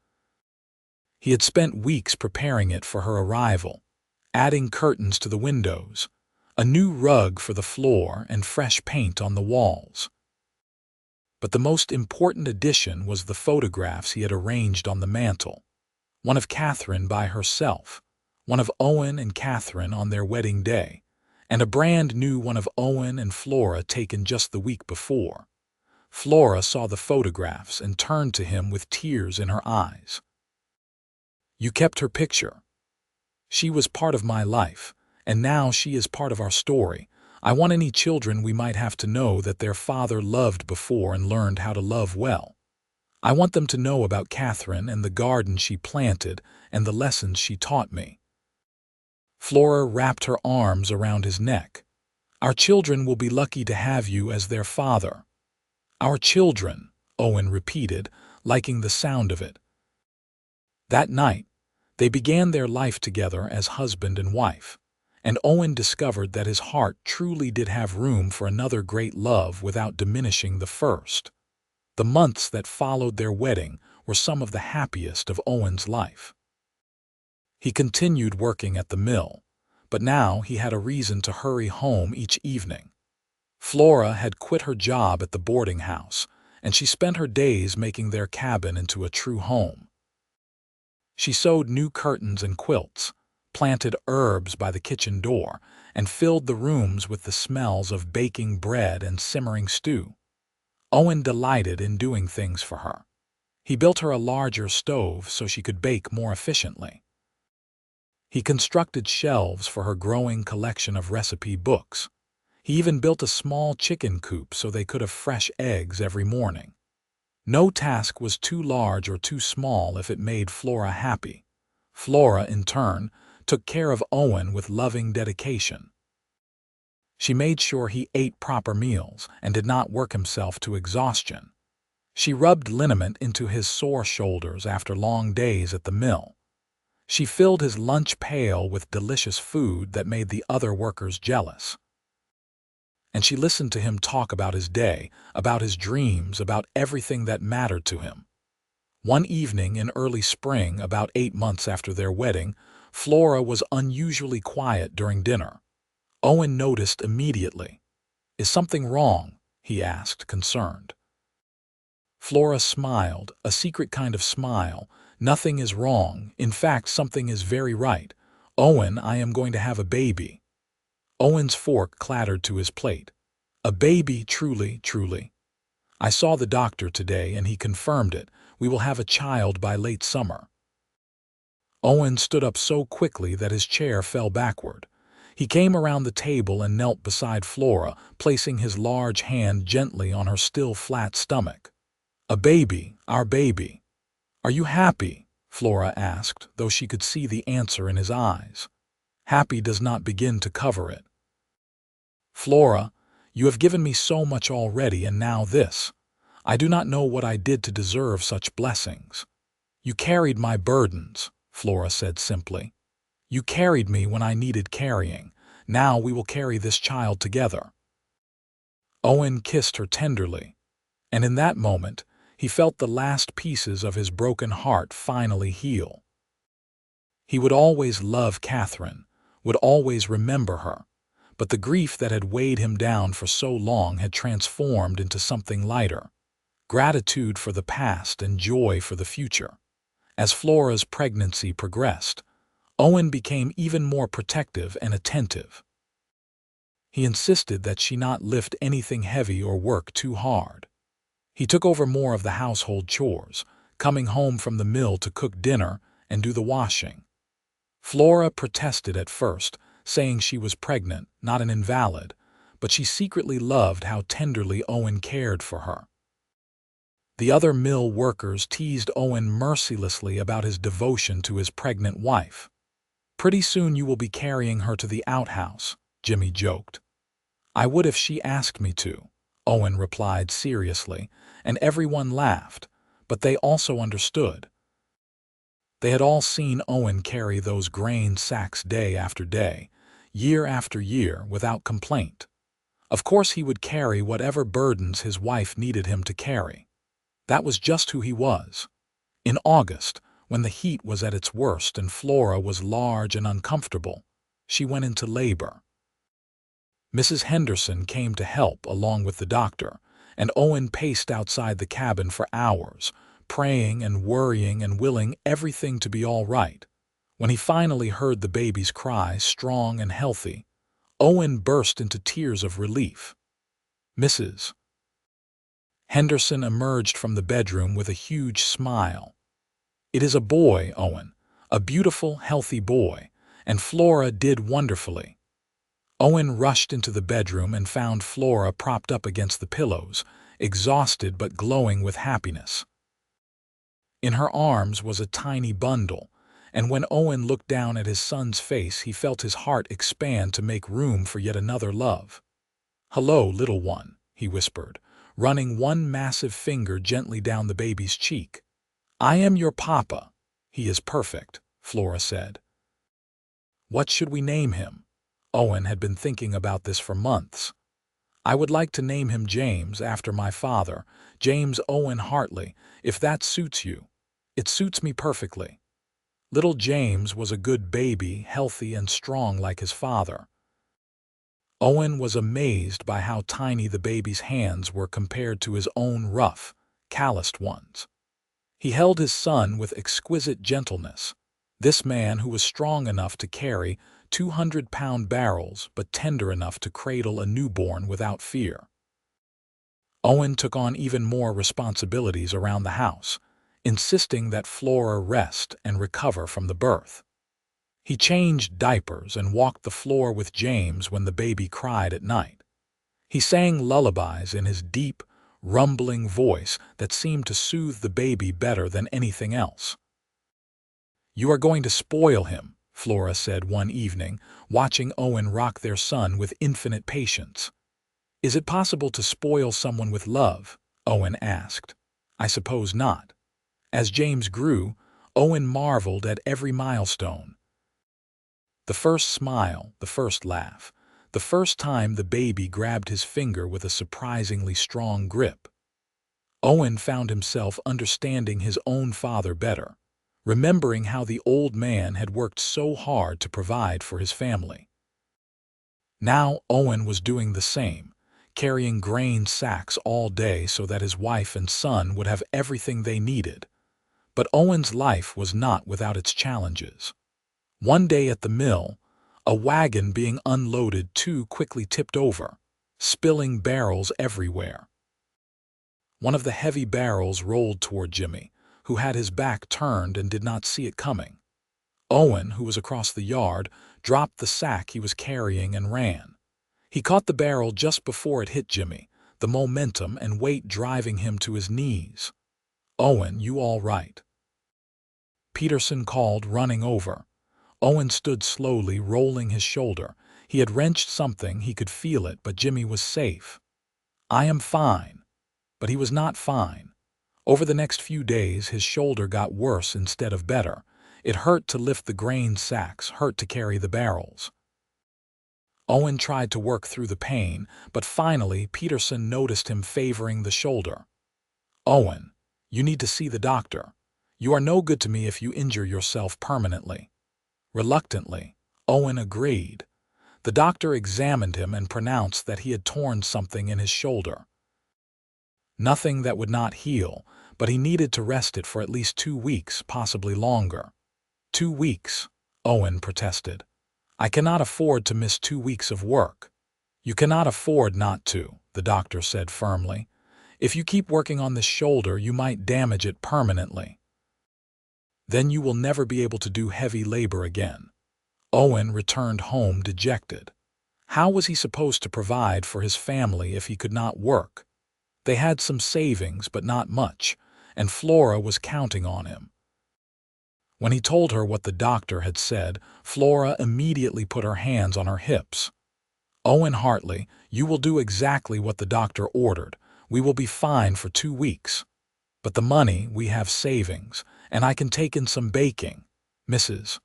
He had spent weeks preparing it for her arrival, adding curtains to the windows, a new rug for the floor, and fresh paint on the walls. But the most important addition was the photographs he had arranged on the mantel. One of Catherine by herself, one of Owen and Catherine on their wedding day, and a brand new one of Owen and Flora taken just the week before. Flora saw the photographs and turned to him with tears in her eyes. "You kept her picture. She was part of my life, and now she is part of our story. I want any children we might have to know that their father loved before and learned how to love well. I want them to know about Catherine and the garden she planted and the lessons she taught me." Flora wrapped her arms around his neck. "Our children will be lucky to have you as their father." "Our children," Owen repeated, liking the sound of it. That night, they began their life together as husband and wife, and Owen discovered that his heart truly did have room for another great love without diminishing the first. The months that followed their wedding were some of the happiest of Owen's life. He continued working at the mill, but now he had a reason to hurry home each evening. Flora had quit her job at the boarding house, and she spent her days making their cabin into a true home. She sewed new curtains and quilts, planted herbs by the kitchen door, and filled the rooms with the smells of baking bread and simmering stew. Owen delighted in doing things for her. He built her a larger stove so she could bake more efficiently. He constructed shelves for her growing collection of recipe books. He even built a small chicken coop so they could have fresh eggs every morning. No task was too large or too small if it made Flora happy. Flora, in turn, took care of Owen with loving dedication. She made sure he ate proper meals and did not work himself to exhaustion. She rubbed liniment into his sore shoulders after long days at the mill. She filled his lunch pail with delicious food that made the other workers jealous. And she listened to him talk about his day, about his dreams, about everything that mattered to him. One evening in early spring, about 8 months after their wedding, Flora was unusually quiet during dinner. Owen noticed immediately. "Is something wrong?" he asked, concerned. Flora smiled, a secret kind of smile. "Nothing is wrong. In fact, something is very right. Owen, I am going to have a baby." Owen's fork clattered to his plate. "A baby, truly, truly. I saw the doctor today and he confirmed it. We will have a child by late summer." Owen stood up so quickly that his chair fell backward. He came around the table and knelt beside Flora, placing his large hand gently on her still flat stomach. "A baby, our baby. Are you happy?" Flora asked, though she could see the answer in his eyes. Happy does not begin to cover it. "Flora, you have given me so much already, and now this. I do not know what I did to deserve such blessings." "You carried my burdens," Flora said simply. "You carried me when I needed carrying. Now we will carry this child together." Owen kissed her tenderly, and in that moment, he felt the last pieces of his broken heart finally heal. He would always love Catherine, would always remember her, but the grief that had weighed him down for so long had transformed into something lighter, gratitude for the past and joy for the future. As Flora's pregnancy progressed, Owen became even more protective and attentive. He insisted that she not lift anything heavy or work too hard. He took over more of the household chores, coming home from the mill to cook dinner and do the washing. Flora protested at first, saying she was pregnant, not an invalid, but she secretly loved how tenderly Owen cared for her. The other mill workers teased Owen mercilessly about his devotion to his pregnant wife. "Pretty soon you will be carrying her to the outhouse," Jimmy joked. "I would if she asked me to," Owen replied seriously, and everyone laughed, but they also understood. They had all seen Owen carry those grain sacks day after day, year after year, without complaint. Of course he would carry whatever burdens his wife needed him to carry. That was just who he was. In August, when the heat was at its worst and Flora was large and uncomfortable, she went into labor. Mrs. Henderson came to help along with the doctor, and Owen paced outside the cabin for hours, praying and worrying and willing everything to be all right. When he finally heard the baby's cry, strong and healthy, Owen burst into tears of relief. Mrs. Henderson emerged from the bedroom with a huge smile. "It is a boy, Owen, a beautiful, healthy boy, and Flora did wonderfully." Owen rushed into the bedroom and found Flora propped up against the pillows, exhausted but glowing with happiness. In her arms was a tiny bundle, and when Owen looked down at his son's face, he felt his heart expand to make room for yet another love. "Hello, little one," he whispered, running one massive finger gently down the baby's cheek. "I am your papa. He is perfect," Flora said. "What should we name him?" Owen had been thinking about this for months. "I would like to name him James, after my father, James Owen Hartley, if that suits you." "It suits me perfectly." Little James was a good baby, healthy and strong like his father. Owen was amazed by how tiny the baby's hands were compared to his own rough, calloused ones. He held his son with exquisite gentleness. This man who was strong enough to carry 200-pound barrels but tender enough to cradle a newborn without fear. Owen took on even more responsibilities around the house, insisting that Flora rest and recover from the birth. He changed diapers and walked the floor with James when the baby cried at night. He sang lullabies in his deep, rumbling voice that seemed to soothe the baby better than anything else. "You are going to spoil him," Flora said one evening, watching Owen rock their son with infinite patience. "Is it possible to spoil someone with love?" Owen asked. "I suppose not." As James grew, Owen marveled at every milestone. The first smile, the first laugh, the first time the baby grabbed his finger with a surprisingly strong grip. Owen found himself understanding his own father better, remembering how the old man had worked so hard to provide for his family. Now Owen was doing the same, carrying grain sacks all day so that his wife and son would have everything they needed. But Owen's life was not without its challenges. One day at the mill, a wagon being unloaded too quickly tipped over, spilling barrels everywhere. One of the heavy barrels rolled toward Jimmy, who had his back turned and did not see it coming. Owen, who was across the yard, dropped the sack he was carrying and ran. He caught the barrel just before it hit Jimmy, the momentum and weight driving him to his knees. "Owen, you all right?" Peterson called, running over. Owen stood slowly, rolling his shoulder. He had wrenched something, he could feel it, but Jimmy was safe. "I am fine." But he was not fine. Over the next few days, his shoulder got worse instead of better. It hurt to lift the grain sacks, hurt to carry the barrels. Owen tried to work through the pain, but finally Peterson noticed him favoring the shoulder. "Owen, you need to see the doctor. You are no good to me if you injure yourself permanently." Reluctantly, Owen agreed. The doctor examined him and pronounced that he had torn something in his shoulder. Nothing that would not heal, but he needed to rest it for at least 2 weeks, possibly longer. 2 weeks, Owen protested. "I cannot afford to miss 2 weeks of work." "You cannot afford not to," the doctor said firmly. "If you keep working on this shoulder, you might damage it permanently. Then you will never be able to do heavy labor again." Owen returned home dejected. How was he supposed to provide for his family if he could not work? They had some savings, but not much, and Flora was counting on him. When he told her what the doctor had said, Flora immediately put her hands on her hips. "Owen Hartley, you will do exactly what the doctor ordered. We will be fine for 2 weeks. But the money, we have savings, and I can take in some baking. Mrs.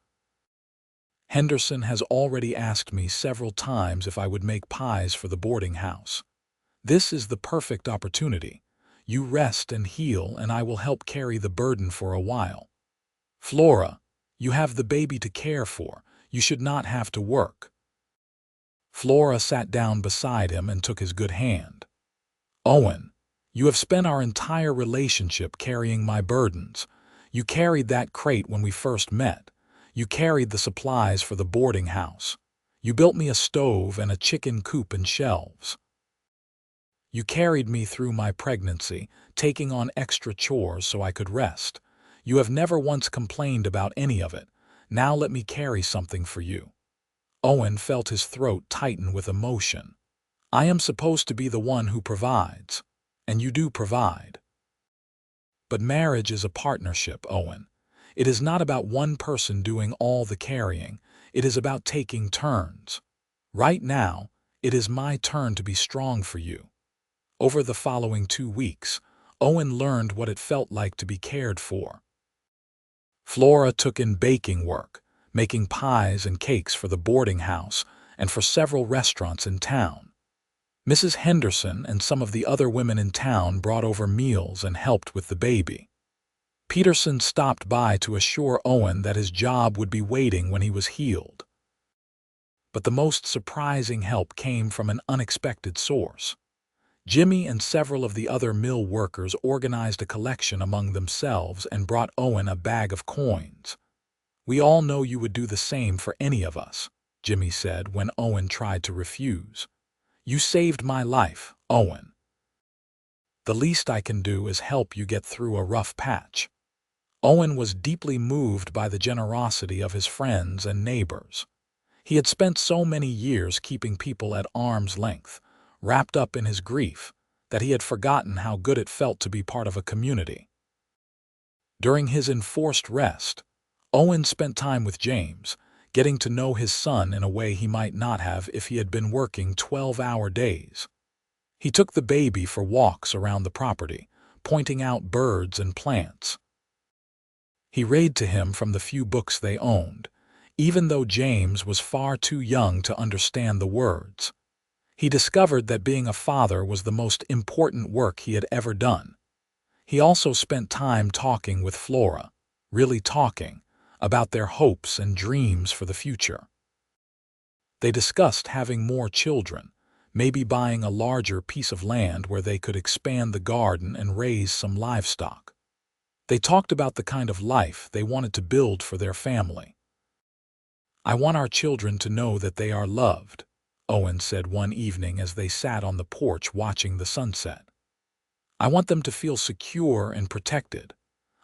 Henderson has already asked me several times if I would make pies for the boarding house. This is the perfect opportunity. You rest and heal, and I will help carry the burden for a while. Flora, you have the baby to care for. You should not have to work." Flora sat down beside him and took his good hand. "Owen, you have spent our entire relationship carrying my burdens. You carried that crate when we first met. You carried the supplies for the boarding house. You built me a stove and a chicken coop and shelves. You carried me through my pregnancy, taking on extra chores so I could rest. You have never once complained about any of it. Now let me carry something for you." Owen felt his throat tighten with emotion. "I am supposed to be the one who provides, and you do provide. But marriage is a partnership, Owen. It is not about one person doing all the carrying. It is about taking turns. Right now, it is my turn to be strong for you." Over the following 2 weeks, Owen learned what it felt like to be cared for. Flora took in baking work, making pies and cakes for the boarding house and for several restaurants in town. Mrs. Henderson and some of the other women in town brought over meals and helped with the baby. Peterson stopped by to assure Owen that his job would be waiting when he was healed. But the most surprising help came from an unexpected source. Jimmy and several of the other mill workers organized a collection among themselves and brought Owen a bag of coins. We all know you would do the same for any of us, Jimmy said when Owen tried to refuse. You saved my life, Owen. The least I can do is help you get through a rough patch. Owen was deeply moved by the generosity of his friends and neighbors. He had spent so many years keeping people at arm's length, wrapped up in his grief, that he had forgotten how good it felt to be part of a community. During his enforced rest, Owen spent time with James, getting to know his son in a way he might not have if he had been working 12-hour days. He took the baby for walks around the property, pointing out birds and plants. He read to him from the few books they owned, even though James was far too young to understand the words. He discovered that being a father was the most important work he had ever done. He also spent time talking with Flora, really talking, about their hopes and dreams for the future. They discussed having more children, maybe buying a larger piece of land where they could expand the garden and raise some livestock. They talked about the kind of life they wanted to build for their family. I want our children to know that they are loved, Owen said one evening as they sat on the porch watching the sunset. I want them to feel secure and protected.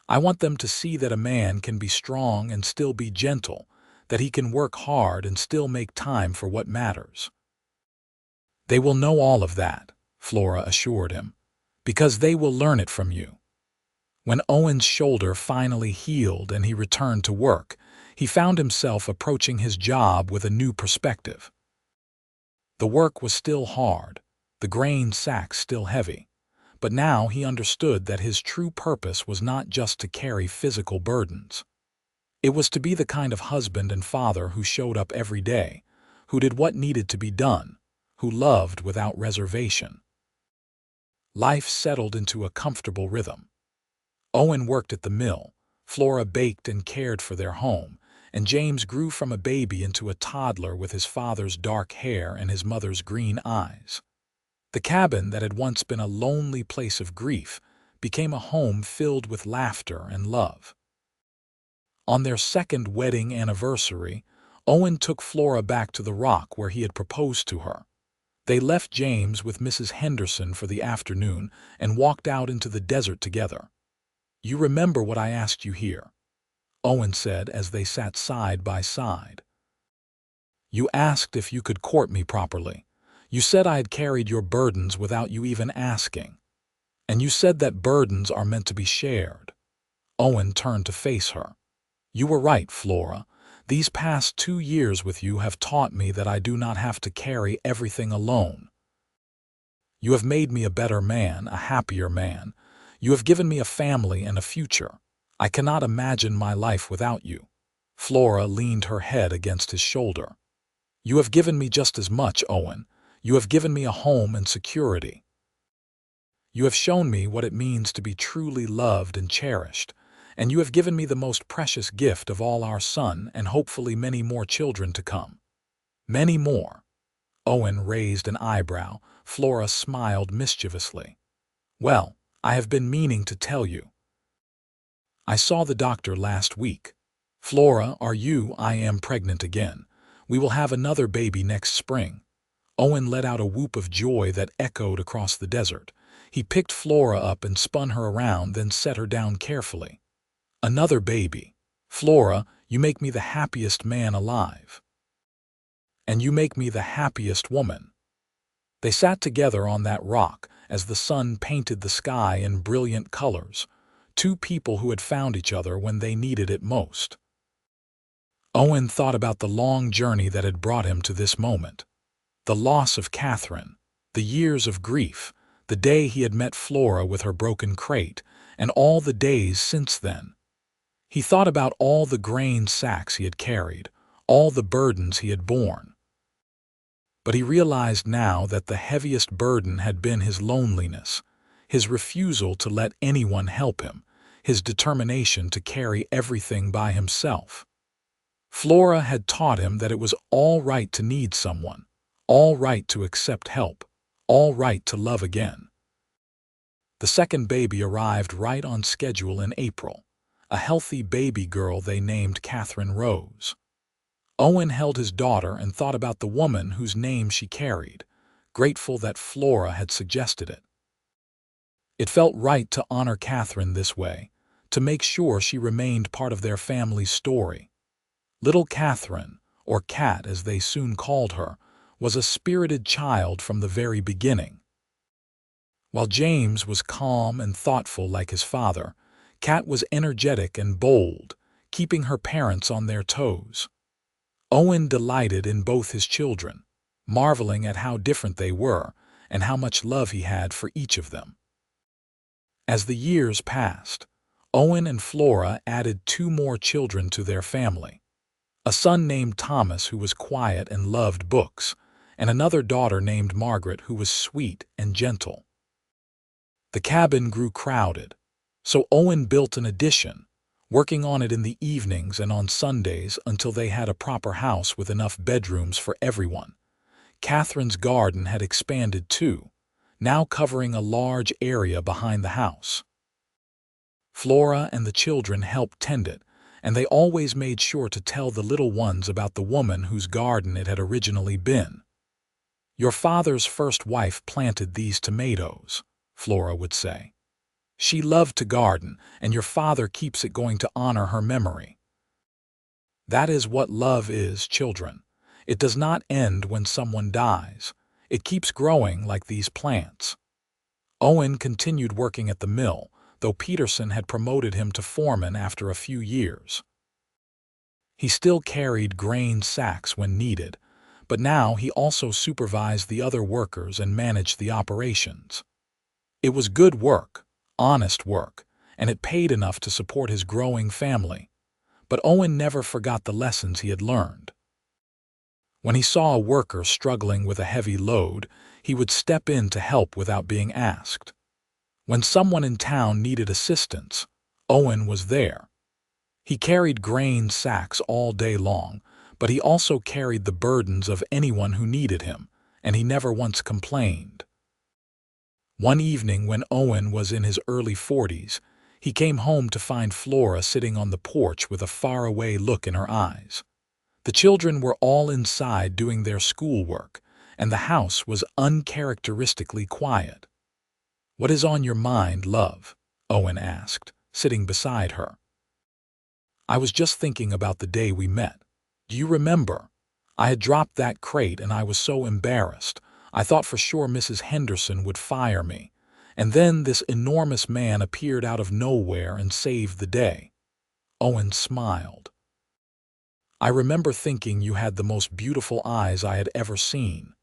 I want them to see that a man can be strong and still be gentle, that he can work hard and still make time for what matters. They will know all of that, Flora assured him, because they will learn it from you. When Owen's shoulder finally healed and he returned to work, he found himself approaching his job with a new perspective. The work was still hard, the grain sacks still heavy, but now he understood that his true purpose was not just to carry physical burdens. It was to be the kind of husband and father who showed up every day, who did what needed to be done, who loved without reservation. Life settled into a comfortable rhythm. Owen worked at the mill, Flora baked and cared for their home, and James grew from a baby into a toddler with his father's dark hair and his mother's green eyes. The cabin that had once been a lonely place of grief became a home filled with laughter and love. On their second wedding anniversary, Owen took Flora back to the rock where he had proposed to her. They left James with Mrs. Henderson for the afternoon and walked out into the desert together. You remember what I asked you here, Owen said as they sat side by side. You asked if you could court me properly. You said I had carried your burdens without you even asking. And you said that burdens are meant to be shared. Owen turned to face her. You were right, Flora. These past 2 years with you have taught me that I do not have to carry everything alone. You have made me a better man, a happier man. You have given me a family and a future. I cannot imagine my life without you. Flora leaned her head against his shoulder. You have given me just as much, Owen. You have given me a home and security. You have shown me what it means to be truly loved and cherished, and you have given me the most precious gift of all, our son, and hopefully many more children to come. Many more. Owen raised an eyebrow. Flora smiled mischievously. Well, I have been meaning to tell you. I saw the doctor last week. Flora, I am pregnant again. We will have another baby next spring. Owen let out a whoop of joy that echoed across the desert. He picked Flora up and spun her around, then set her down carefully. Another baby. Flora, you make me the happiest man alive. And you make me the happiest woman. They sat together on that rock as the sun painted the sky in brilliant colors, two people who had found each other when they needed it most. Owen thought about the long journey that had brought him to this moment. The loss of Catherine, the years of grief, the day he had met Flora with her broken crate, and all the days since then. He thought about all the grain sacks he had carried, all the burdens he had borne. But he realized now that the heaviest burden had been his loneliness, his refusal to let anyone help him, his determination to carry everything by himself. Flora had taught him that it was all right to need someone, all right to accept help, all right to love again. The second baby arrived right on schedule in April, a healthy baby girl they named Catherine Rose. Owen held his daughter and thought about the woman whose name she carried, grateful that Flora had suggested it. It felt right to honor Catherine this way, to make sure she remained part of their family's story. Little Catherine, or Cat as they soon called her, was a spirited child from the very beginning. While James was calm and thoughtful like his father, Cat was energetic and bold, keeping her parents on their toes. Owen delighted in both his children, marveling at how different they were and how much love he had for each of them. As the years passed, Owen and Flora added 2 more children to their family. A son named Thomas who was quiet and loved books, and another daughter named Margaret who was sweet and gentle. The cabin grew crowded, so Owen built an addition, working on it in the evenings and on Sundays until they had a proper house with enough bedrooms for everyone. Catherine's garden had expanded too, now covering a large area behind the house. Flora and the children helped tend it, and they always made sure to tell the little ones about the woman whose garden it had originally been. "Your father's first wife planted these tomatoes," Flora would say. "She loved to garden, and your father keeps it going to honor her memory." That is what love is, children. It does not end when someone dies. It keeps growing like these plants. Owen continued working at the mill, though Peterson had promoted him to foreman after a few years. He still carried grain sacks when needed, but now he also supervised the other workers and managed the operations. It was good work, honest work, and it paid enough to support his growing family. But Owen never forgot the lessons he had learned. When he saw a worker struggling with a heavy load, he would step in to help without being asked. When someone in town needed assistance, Owen was there. He carried grain sacks all day long, but he also carried the burdens of anyone who needed him, and he never once complained. One evening when Owen was in his early 40s, he came home to find Flora sitting on the porch with a faraway look in her eyes. The children were all inside doing their schoolwork, and the house was uncharacteristically quiet. "What is on your mind, love?" Owen asked, sitting beside her. "I was just thinking about the day we met. Do you remember? I had dropped that crate and I was so embarrassed. I thought for sure Mrs. Henderson would fire me. And then this enormous man appeared out of nowhere and saved the day." Owen smiled. "I remember thinking you had the most beautiful eyes I had ever seen.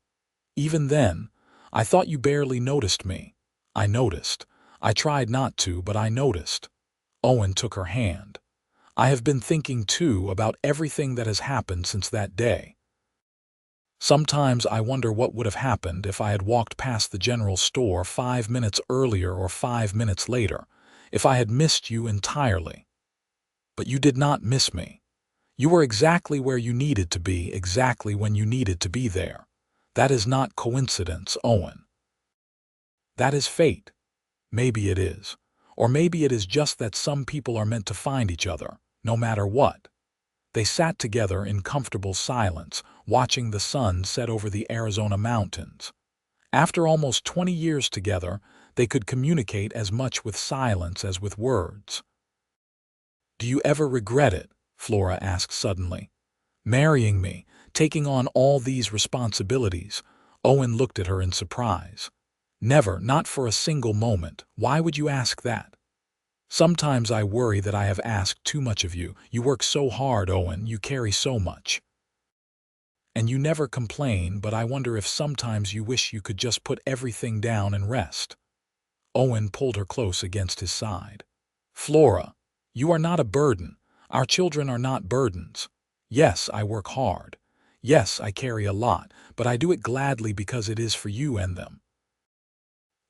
Even then, I thought you barely noticed me. I noticed. I tried not to, but I noticed." Owen took her hand. "I have been thinking, too, about everything that has happened since that day. Sometimes I wonder what would have happened if I had walked past the general store 5 minutes earlier or 5 minutes later, if I had missed you entirely. But you did not miss me. You were exactly where you needed to be, exactly when you needed to be there. That is not coincidence, Owen. That is fate. Maybe it is. Or maybe it is just that some people are meant to find each other, no matter what." They sat together in comfortable silence, watching the sun set over the Arizona mountains. After almost 20 years together, they could communicate as much with silence as with words. "Do you ever regret it?" Flora asked suddenly. "Marrying me, taking on all these responsibilities." Owen looked at her in surprise. "Never, not for a single moment. Why would you ask that?" "Sometimes I worry that I have asked too much of you. You work so hard, Owen, you carry so much. And you never complain, but I wonder if sometimes you wish you could just put everything down and rest." Owen pulled her close against his side. "Flora, you are not a burden. Our children are not burdens. Yes, I work hard. Yes, I carry a lot, but I do it gladly because it is for you and them.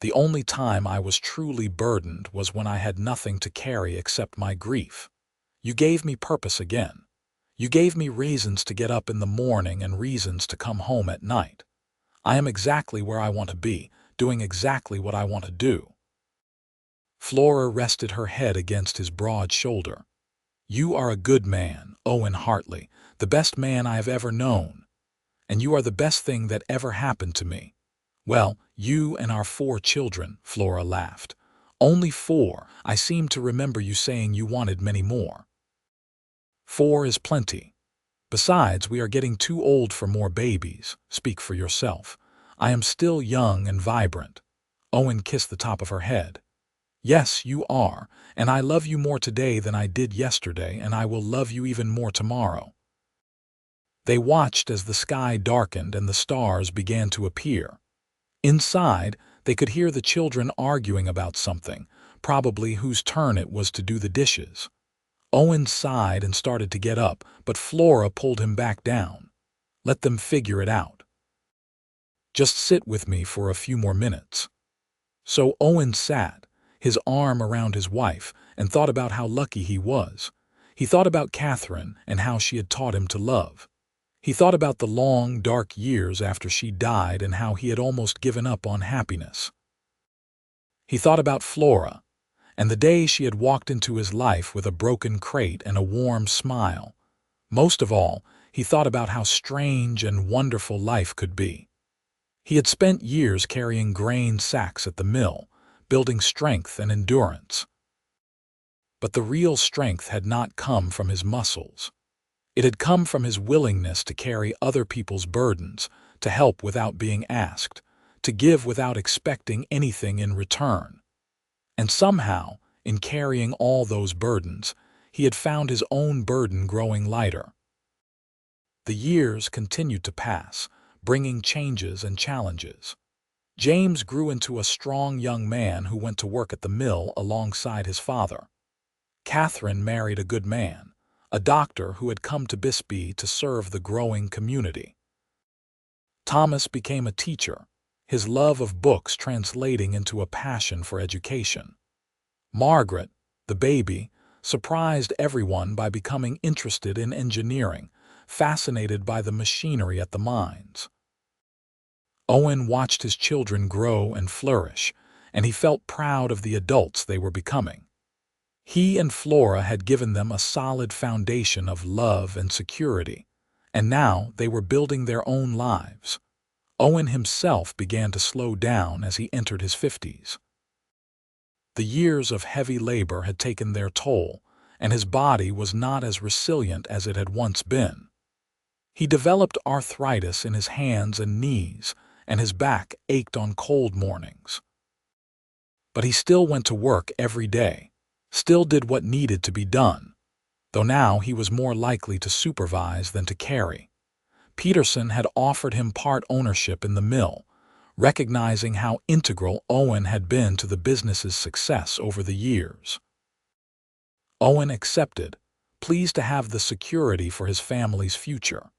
The only time I was truly burdened was when I had nothing to carry except my grief. You gave me purpose again. You gave me reasons to get up in the morning and reasons to come home at night. I am exactly where I want to be, doing exactly what I want to do." Flora rested her head against his broad shoulder. "You are a good man, Owen Hartley, the best man I have ever known. And you are the best thing that ever happened to me." "Well, you and our 4 children," Flora laughed. "Only 4? I seem to remember you saying you wanted many more." "4 is plenty. Besides, we are getting too old for more babies. Speak for yourself. I am still young and vibrant." Owen kissed the top of her head. "Yes, you are, and I love you more today than I did yesterday, and I will love you even more tomorrow." They watched as the sky darkened and the stars began to appear. Inside, they could hear the children arguing about something, probably whose turn it was to do the dishes. Owen sighed and started to get up, but Flora pulled him back down. "Let them figure it out. Just sit with me for a few more minutes." So Owen sat, his arm around his wife, and thought about how lucky he was. He thought about Catherine and how she had taught him to love. He thought about the long, dark years after she died and how he had almost given up on happiness. He thought about Flora, and the day she had walked into his life with a broken crate and a warm smile. Most of all, he thought about how strange and wonderful life could be. He had spent years carrying grain sacks at the mill, building strength and endurance. But the real strength had not come from his muscles. It had come from his willingness to carry other people's burdens, to help without being asked, to give without expecting anything in return. And somehow, in carrying all those burdens, he had found his own burden growing lighter. The years continued to pass, bringing changes and challenges. James grew into a strong young man who went to work at the mill alongside his father. Catherine married a good man, a doctor who had come to Bisbee to serve the growing community. Thomas became a teacher, his love of books translating into a passion for education. Margaret, the baby, surprised everyone by becoming interested in engineering, fascinated by the machinery at the mines. Owen watched his children grow and flourish, and he felt proud of the adults they were becoming. He and Flora had given them a solid foundation of love and security, and now they were building their own lives. Owen himself began to slow down as he entered his 50s. The years of heavy labor had taken their toll, and his body was not as resilient as it had once been. He developed arthritis in his hands and knees, and his back ached on cold mornings. But he still went to work every day, still did what needed to be done, though now he was more likely to supervise than to carry. Peterson had offered him part ownership in the mill, recognizing how integral Owen had been to the business's success over the years. Owen accepted, pleased to have the security for his family's future.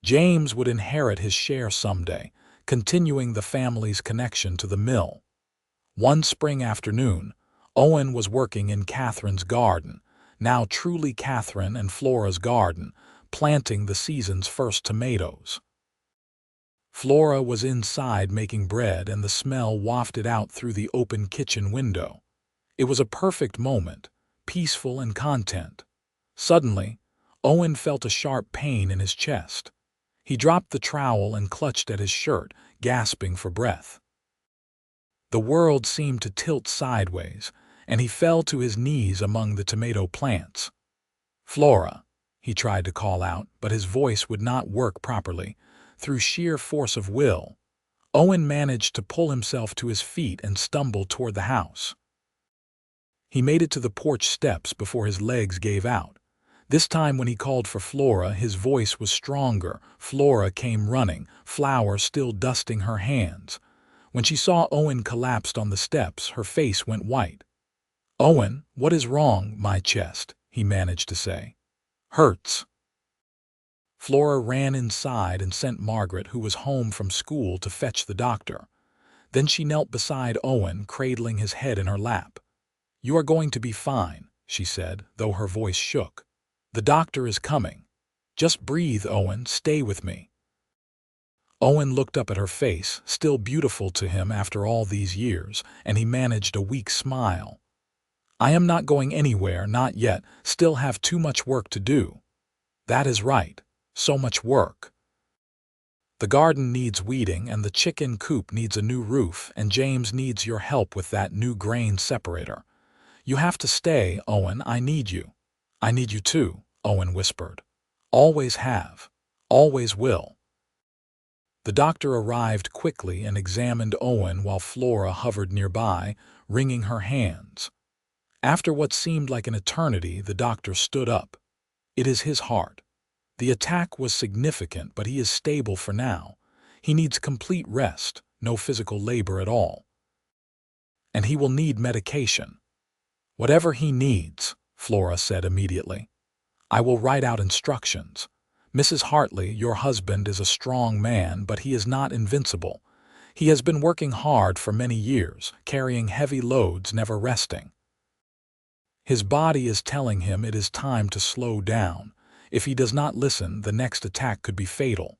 James would inherit his share someday, continuing the family's connection to the mill. One spring afternoon, Owen was working in Catherine's garden, now truly Catherine and Flora's garden, planting the season's first tomatoes. Flora was inside making bread and the smell wafted out through the open kitchen window. It was a perfect moment, peaceful and content. Suddenly, Owen felt a sharp pain in his chest. He dropped the trowel and clutched at his shirt, gasping for breath. The world seemed to tilt sideways, and he fell to his knees among the tomato plants. "Flora," he tried to call out, but his voice would not work properly. Through sheer force of will, Owen managed to pull himself to his feet and stumbled toward the house. He made it to the porch steps before his legs gave out. This time when he called for Flora, his voice was stronger. Flora came running, flour still dusting her hands. When she saw Owen collapsed on the steps, her face went white. "Owen, what is wrong?" "My chest," he managed to say. "Hurts." Flora ran inside and sent Margaret, who was home from school, to fetch the doctor. Then she knelt beside Owen, cradling his head in her lap. "You are going to be fine," she said, though her voice shook. "The doctor is coming. Just breathe, Owen, stay with me." Owen looked up at her face, still beautiful to him after all these years, and he managed a weak smile. I am not going anywhere, not yet, still have too much work to do. That is right, so much work. The garden needs weeding, and the chicken coop needs a new roof, and James needs your help with that new grain separator. You have to stay, Owen, I need you. I need you too, Owen whispered. Always have. Always will. The doctor arrived quickly and examined Owen while Flora hovered nearby, wringing her hands. After what seemed like an eternity, the doctor stood up. It is his heart. The attack was significant, but he is stable for now. He needs complete rest, no physical labor at all. And he will need medication. Whatever he needs, Flora said immediately. I will write out instructions. Mrs. Hartley, your husband is a strong man, but he is not invincible. He has been working hard for many years, carrying heavy loads, never resting. His body is telling him it is time to slow down. If he does not listen, the next attack could be fatal.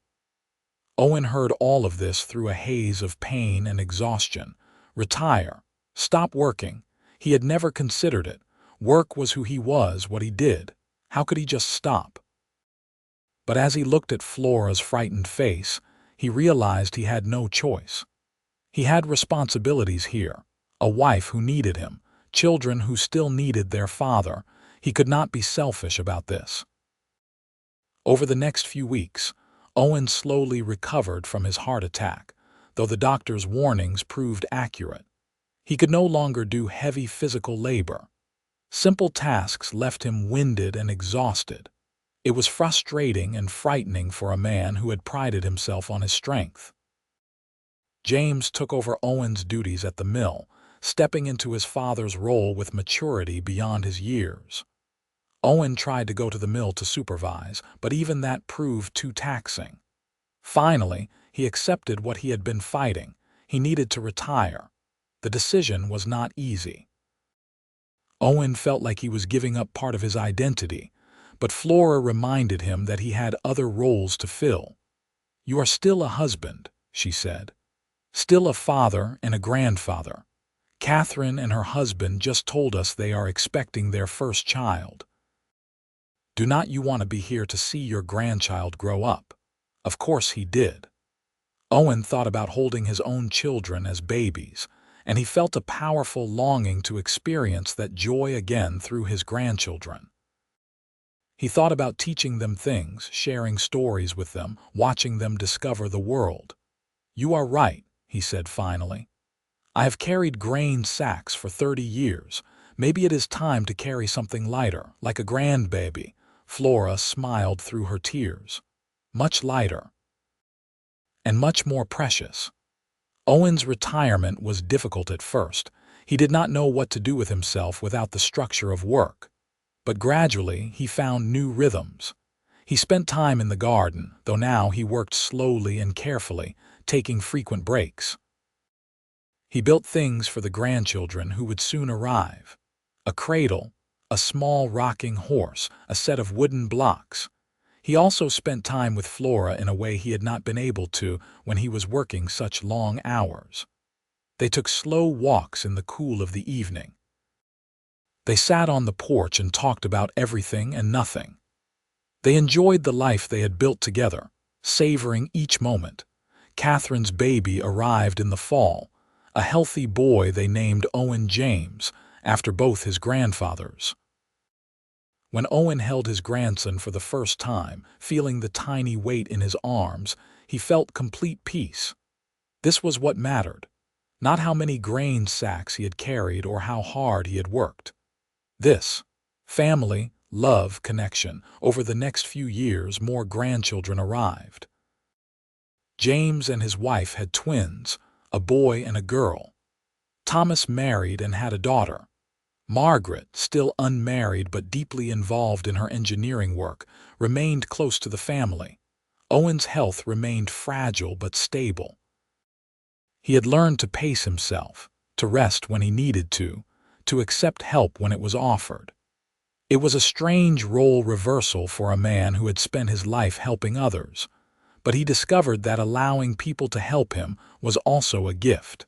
Owen heard all of this through a haze of pain and exhaustion. Retire. Stop working. He had never considered it. Work was who he was, what he did. How could he just stop? But as he looked at Flora's frightened face, he realized he had no choice. He had responsibilities here, a wife who needed him, children who still needed their father. He could not be selfish about this. Over the next few weeks, Owen slowly recovered from his heart attack, though the doctor's warnings proved accurate. He could no longer do heavy physical labor. Simple tasks left him winded and exhausted. It was frustrating and frightening for a man who had prided himself on his strength. James took over Owen's duties at the mill, stepping into his father's role with maturity beyond his years. Owen tried to go to the mill to supervise, but even that proved too taxing. Finally, he accepted what he had been fighting. He needed to retire. The decision was not easy. Owen felt like he was giving up part of his identity, but Flora reminded him that he had other roles to fill. You are still a husband, she said. Still a father and a grandfather. Catherine and her husband just told us they are expecting their first child. Do not you want to be here to see your grandchild grow up? Of course he did. Owen thought about holding his own children as babies, and he felt a powerful longing to experience that joy again through his grandchildren. He thought about teaching them things, sharing stories with them, watching them discover the world. You are right, he said finally. I have carried grain sacks for 30 years. Maybe it is time to carry something lighter, like a grandbaby. Flora smiled through her tears. Much lighter. And much more precious. Owen's retirement was difficult at first. He did not know what to do with himself without the structure of work. But gradually, he found new rhythms. He spent time in the garden, though now he worked slowly and carefully, taking frequent breaks. He built things for the grandchildren who would soon arrive. A cradle, a small rocking horse, a set of wooden blocks. He also spent time with Flora in a way he had not been able to when he was working such long hours. They took slow walks in the cool of the evening. They sat on the porch and talked about everything and nothing. They enjoyed the life they had built together, savoring each moment. Catherine's baby arrived in the fall, a healthy boy they named Owen James, after both his grandfathers. When Owen held his grandson for the first time, feeling the tiny weight in his arms, he felt complete peace. This was what mattered, not how many grain sacks he had carried or how hard he had worked. This, family, love, connection. Over the next few years, more grandchildren arrived. James and his wife had twins, a boy and a girl. Thomas married and had a daughter. Margaret, still unmarried but deeply involved in her engineering work, remained close to the family. Owen's health remained fragile but stable. He had learned to pace himself, to rest when he needed to accept help when it was offered. It was a strange role reversal for a man who had spent his life helping others, but he discovered that allowing people to help him was also a gift.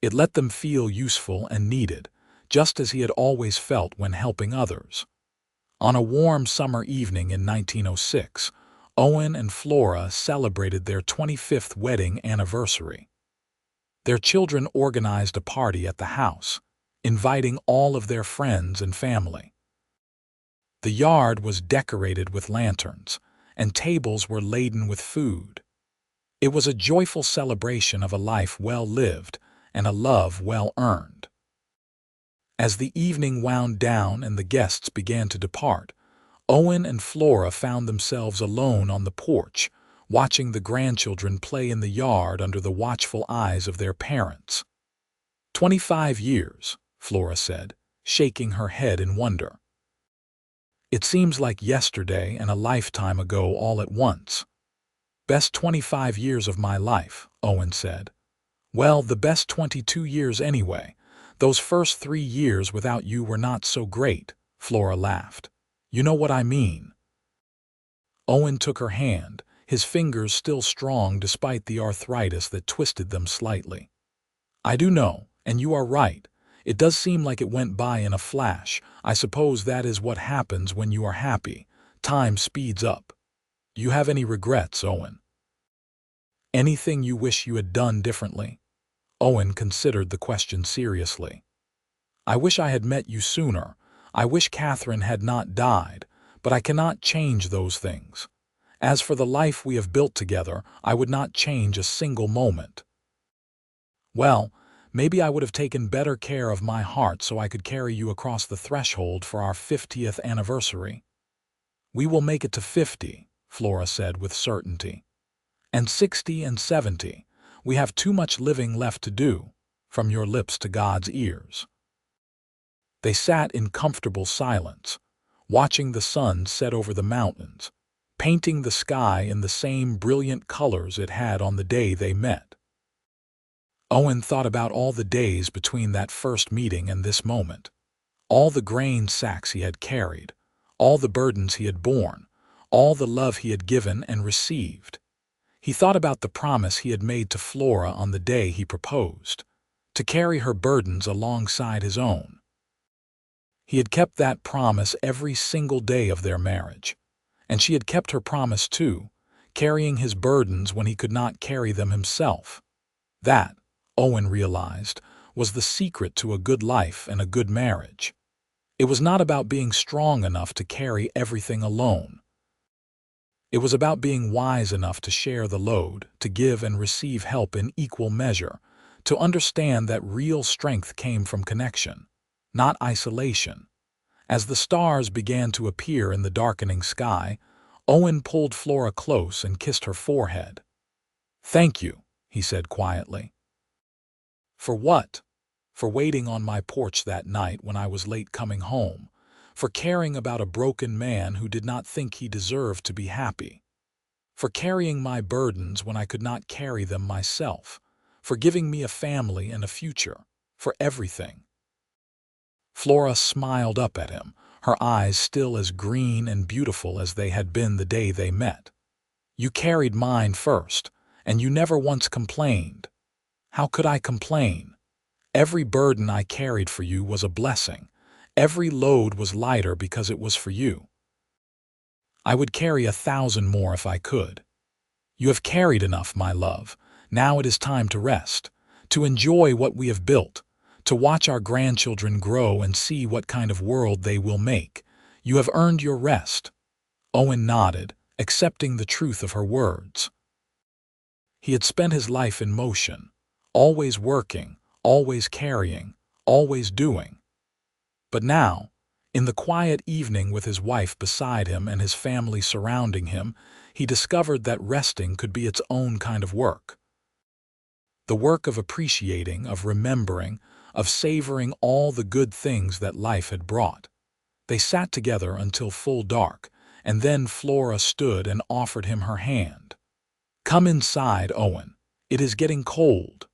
It let them feel useful and needed, just as he had always felt when helping others. On a warm summer evening in 1906, Owen and Flora celebrated their 25th wedding anniversary. Their children organized a party at the house, inviting all of their friends and family. The yard was decorated with lanterns, and tables were laden with food. It was a joyful celebration of a life well lived and a love well earned. As the evening wound down and the guests began to depart, Owen and Flora found themselves alone on the porch, watching the grandchildren play in the yard under the watchful eyes of their parents. 25 years, Flora said, shaking her head in wonder. It seems like yesterday and a lifetime ago all at once. Best 25 years of my life, Owen said. Well, the best 22 years anyway. Those first 3 years without you were not so great, Flora laughed. You know what I mean. Owen took her hand, his fingers still strong despite the arthritis that twisted them slightly. I do know, and you are right. It does seem like it went by in a flash. I suppose that is what happens when you are happy. Time speeds up. Do you have any regrets, Owen? Anything you wish you had done differently? Owen considered the question seriously. I wish I had met you sooner. I wish Catherine had not died, but I cannot change those things. As for the life we have built together, I would not change a single moment. Well, maybe I would have taken better care of my heart so I could carry you across the threshold for our 50th anniversary. We will make it to 50, Flora said with certainty. And 60 and 70. We have too much living left to do, from your lips to God's ears. They sat in comfortable silence, watching the sun set over the mountains, painting the sky in the same brilliant colors it had on the day they met. Owen thought about all the days between that first meeting and this moment, all the grain sacks he had carried, all the burdens he had borne, all the love he had given and received. He thought about the promise he had made to Flora on the day he proposed, to carry her burdens alongside his own. He had kept that promise every single day of their marriage, and she had kept her promise too, carrying his burdens when he could not carry them himself. That, Owen realized, was the secret to a good life and a good marriage. It was not about being strong enough to carry everything alone. It was about being wise enough to share the load, to give and receive help in equal measure, to understand that real strength came from connection, not isolation. As the stars began to appear in the darkening sky, Owen pulled Flora close and kissed her forehead. "Thank you," he said quietly. "For what?" "For waiting on my porch that night when I was late coming home, for caring about a broken man who did not think he deserved to be happy, for carrying my burdens when I could not carry them myself, for giving me a family and a future, for everything." Flora smiled up at him, her eyes still as green and beautiful as they had been the day they met. "You carried mine first, and you never once complained." "How could I complain? Every burden I carried for you was a blessing. Every load was lighter because it was for you. I would carry 1,000 more if I could. You have carried enough, my love. Now it is time to rest, to enjoy what we have built, to watch our grandchildren grow and see what kind of world they will make. You have earned your rest." Owen nodded, accepting the truth of her words. He had spent his life in motion, always working, always carrying, always doing. But now, in the quiet evening with his wife beside him and his family surrounding him, he discovered that resting could be its own kind of work. The work of appreciating, of remembering, of savoring all the good things that life had brought. They sat together until full dark, and then Flora stood and offered him her hand. "Come inside, Owen. It is getting cold."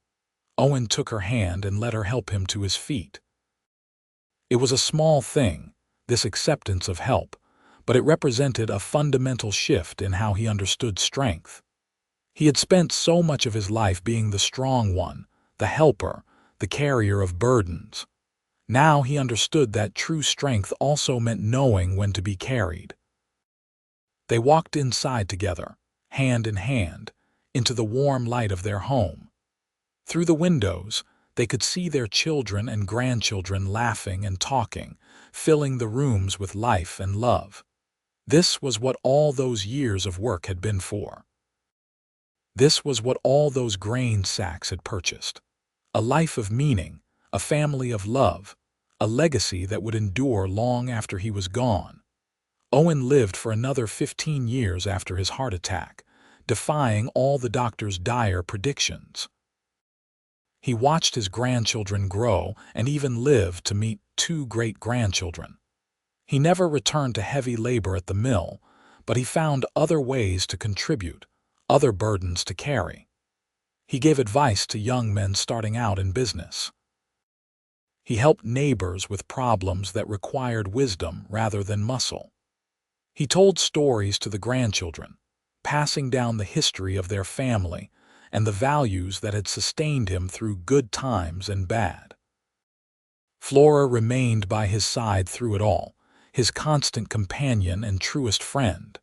Owen took her hand and let her help him to his feet. It was a small thing, this acceptance of help, but it represented a fundamental shift in how he understood strength. He had spent so much of his life being the strong one, the helper, the carrier of burdens. Now he understood that true strength also meant knowing when to be carried. They walked inside together, hand in hand, into the warm light of their home. Through the windows, they could see their children and grandchildren laughing and talking, filling the rooms with life and love. This was what all those years of work had been for. This was what all those grain sacks had purchased. A life of meaning, a family of love, a legacy that would endure long after he was gone. Owen lived for another 15 years after his heart attack, defying all the doctor's dire predictions. He watched his grandchildren grow and even lived to meet 2 great-grandchildren. He never returned to heavy labor at the mill, but he found other ways to contribute, other burdens to carry. He gave advice to young men starting out in business. He helped neighbors with problems that required wisdom rather than muscle. He told stories to the grandchildren, passing down the history of their family and the values that had sustained him through good times and bad. Flora remained by his side through it all, his constant companion and truest friend.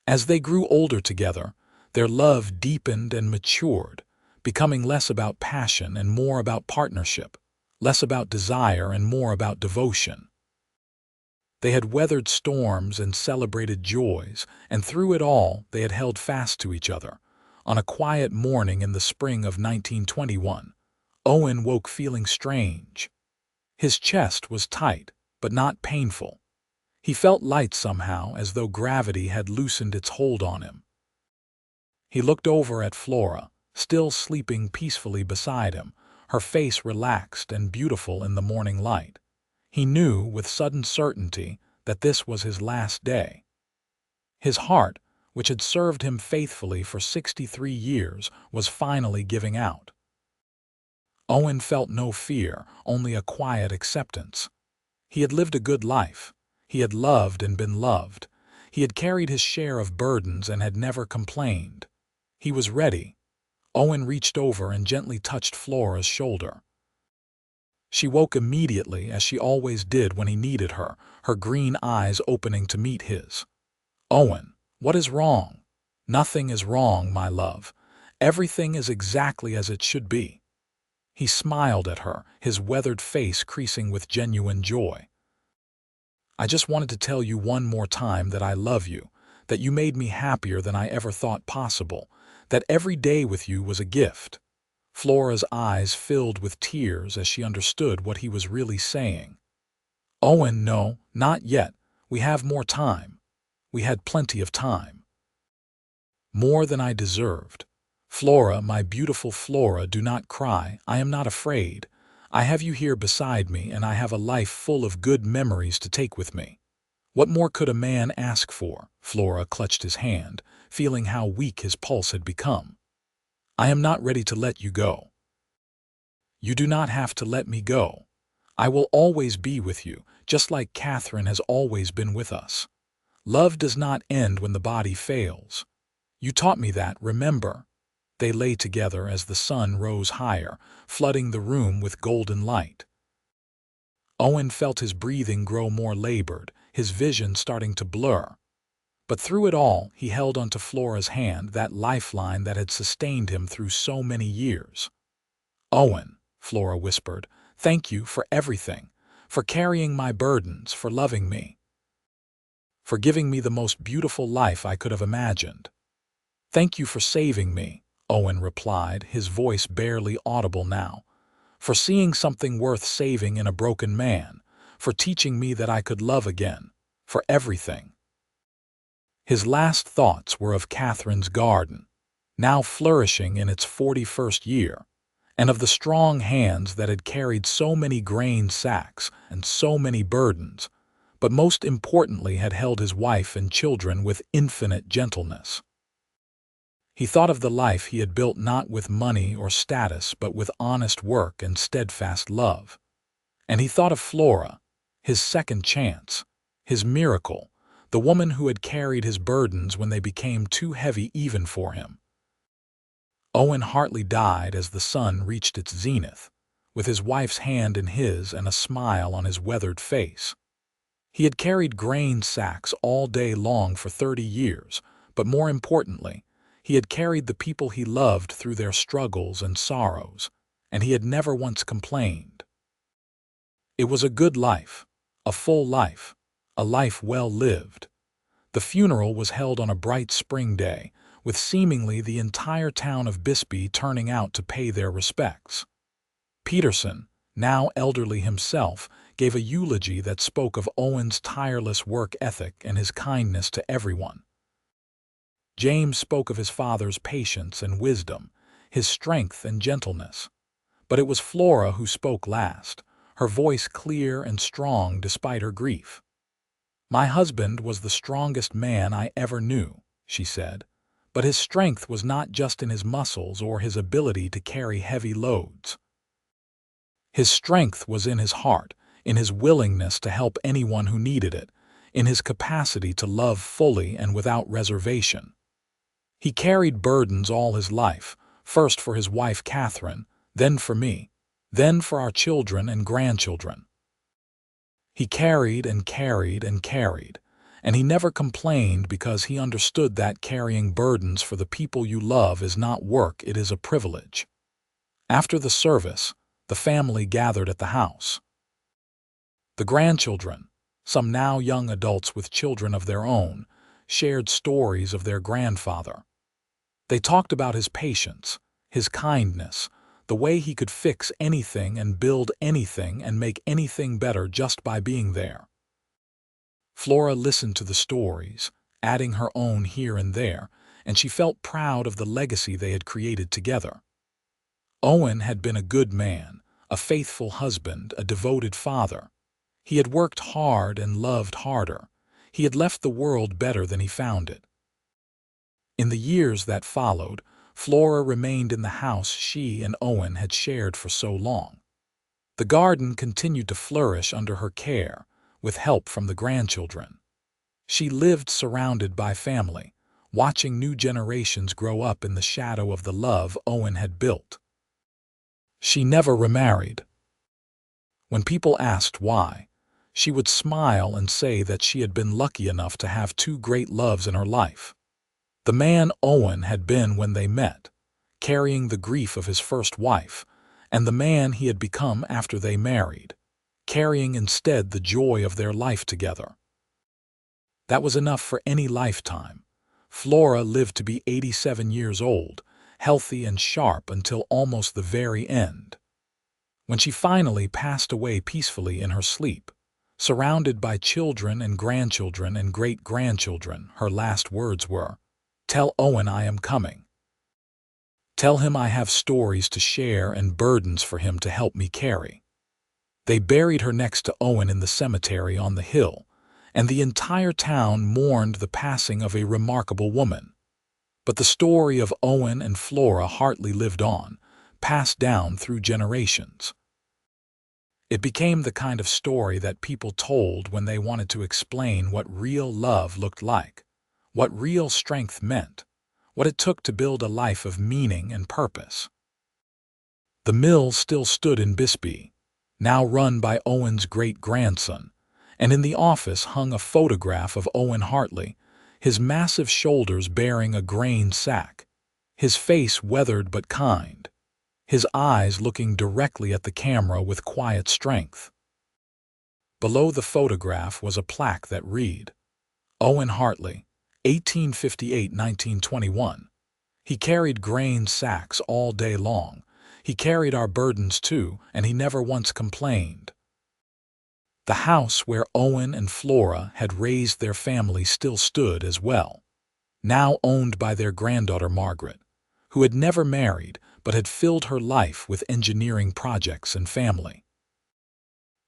As they grew older together, their love deepened and matured, becoming less about passion and more about partnership, less about desire and more about devotion. They had weathered storms and celebrated joys, and through it all they had held fast to each other. On a quiet morning in the spring of 1921, Owen woke feeling strange. His chest was tight, but not painful. He felt light somehow, as though gravity had loosened its hold on him. He looked over at Flora, still sleeping peacefully beside him, her face relaxed and beautiful in the morning light. He knew with sudden certainty that this was his last day. His heart, which had served him faithfully for 63 years, was finally giving out. Owen felt no fear, only a quiet acceptance. He had lived a good life. He had loved and been loved. He had carried his share of burdens and had never complained. He was ready. Owen reached over and gently touched Flora's shoulder. She woke immediately, as she always did when he needed her, her green eyes opening to meet his. "Owen, what is wrong?" "Nothing is wrong, my love. Everything is exactly as it should be." He smiled at her, his weathered face creasing with genuine joy. "I just wanted to tell you one more time that I love you, that you made me happier than I ever thought possible, that every day with you was a gift." Flora's eyes filled with tears as she understood what he was really saying. "Owen, no, not yet. We have more time. We had plenty of time. More than I deserved. Flora, my beautiful Flora, do not cry. I am not afraid. I have you here beside me, and I have a life full of good memories to take with me. What more could a man ask for?" Flora clutched his hand, feeling how weak his pulse had become. "I am not ready to let you go." "You do not have to let me go. I will always be with you, just like Catherine has always been with us. Love does not end when the body fails. You taught me that, remember." They lay together as the sun rose higher, flooding the room with golden light. Owen felt his breathing grow more labored, his vision starting to blur. But through it all, he held onto Flora's hand, that lifeline that had sustained him through so many years. "Owen," Flora whispered, "thank you for everything, for carrying my burdens, for loving me, for giving me the most beautiful life I could have imagined." "Thank you for saving me," Owen replied, his voice barely audible now, "for seeing something worth saving in a broken man, for teaching me that I could love again, for everything." His last thoughts were of Catherine's garden, now flourishing in its 41st year, and of the strong hands that had carried so many grain sacks and so many burdens, but most importantly had held his wife and children with infinite gentleness. He thought of the life he had built not with money or status, but with honest work and steadfast love. And he thought of Flora, his second chance, his miracle, the woman who had carried his burdens when they became too heavy even for him. Owen Hartley died as the sun reached its zenith, with his wife's hand in his and a smile on his weathered face. He had carried grain sacks all day long for 30 years, but more importantly, he had carried the people he loved through their struggles and sorrows, and he had never once complained. It was a good life, a full life, a life well lived. The funeral was held on a bright spring day, with seemingly the entire town of Bisbee turning out to pay their respects. Peterson, now elderly himself, gave a eulogy that spoke of Owen's tireless work ethic and his kindness to everyone. James spoke of his father's patience and wisdom, his strength and gentleness. But it was Flora who spoke last, her voice clear and strong despite her grief. "My husband was the strongest man I ever knew," she said, "but his strength was not just in his muscles or his ability to carry heavy loads. His strength was in his heart, in his willingness to help anyone who needed it, in his capacity to love fully and without reservation. He carried burdens all his life, first for his wife Catherine, then for me, then for our children and grandchildren. He carried and carried and carried, and he never complained because he understood that carrying burdens for the people you love is not work, it is a privilege." After the service, the family gathered at the house. The grandchildren, some now young adults with children of their own, shared stories of their grandfather. They talked about his patience, his kindness, the way he could fix anything and build anything and make anything better just by being there. Flora listened to the stories, adding her own here and there, and she felt proud of the legacy they had created together. Owen had been a good man, a faithful husband, a devoted father. He had worked hard and loved harder. He had left the world better than he found it. In the years that followed, Flora remained in the house she and Owen had shared for so long. The garden continued to flourish under her care, with help from the grandchildren. She lived surrounded by family, watching new generations grow up in the shadow of the love Owen had built. She never remarried. When people asked why, she would smile and say that she had been lucky enough to have two great loves in her life. The man Owen had been when they met, carrying the grief of his first wife, and the man he had become after they married, carrying instead the joy of their life together. That was enough for any lifetime. Flora lived to be 87 years old, healthy and sharp until almost the very end. When she finally passed away peacefully in her sleep, surrounded by children and grandchildren and great-grandchildren, her last words were, "Tell Owen I am coming. Tell him I have stories to share and burdens for him to help me carry." They buried her next to Owen in the cemetery on the hill, and the entire town mourned the passing of a remarkable woman. But the story of Owen and Flora Hartley lived on, passed down through generations. It became the kind of story that people told when they wanted to explain what real love looked like, what real strength meant, what it took to build a life of meaning and purpose. The mill still stood in Bisbee, now run by Owen's great-grandson, and in the office hung a photograph of Owen Hartley, his massive shoulders bearing a grain sack, his face weathered but kind, his eyes looking directly at the camera with quiet strength. Below the photograph was a plaque that read, "Owen Hartley, 1858–1921. He carried grain sacks all day long. He carried our burdens too, and he never once complained." The house where Owen and Flora had raised their family still stood as well, now owned by their granddaughter Margaret, who had never married but had filled her life with engineering projects and family.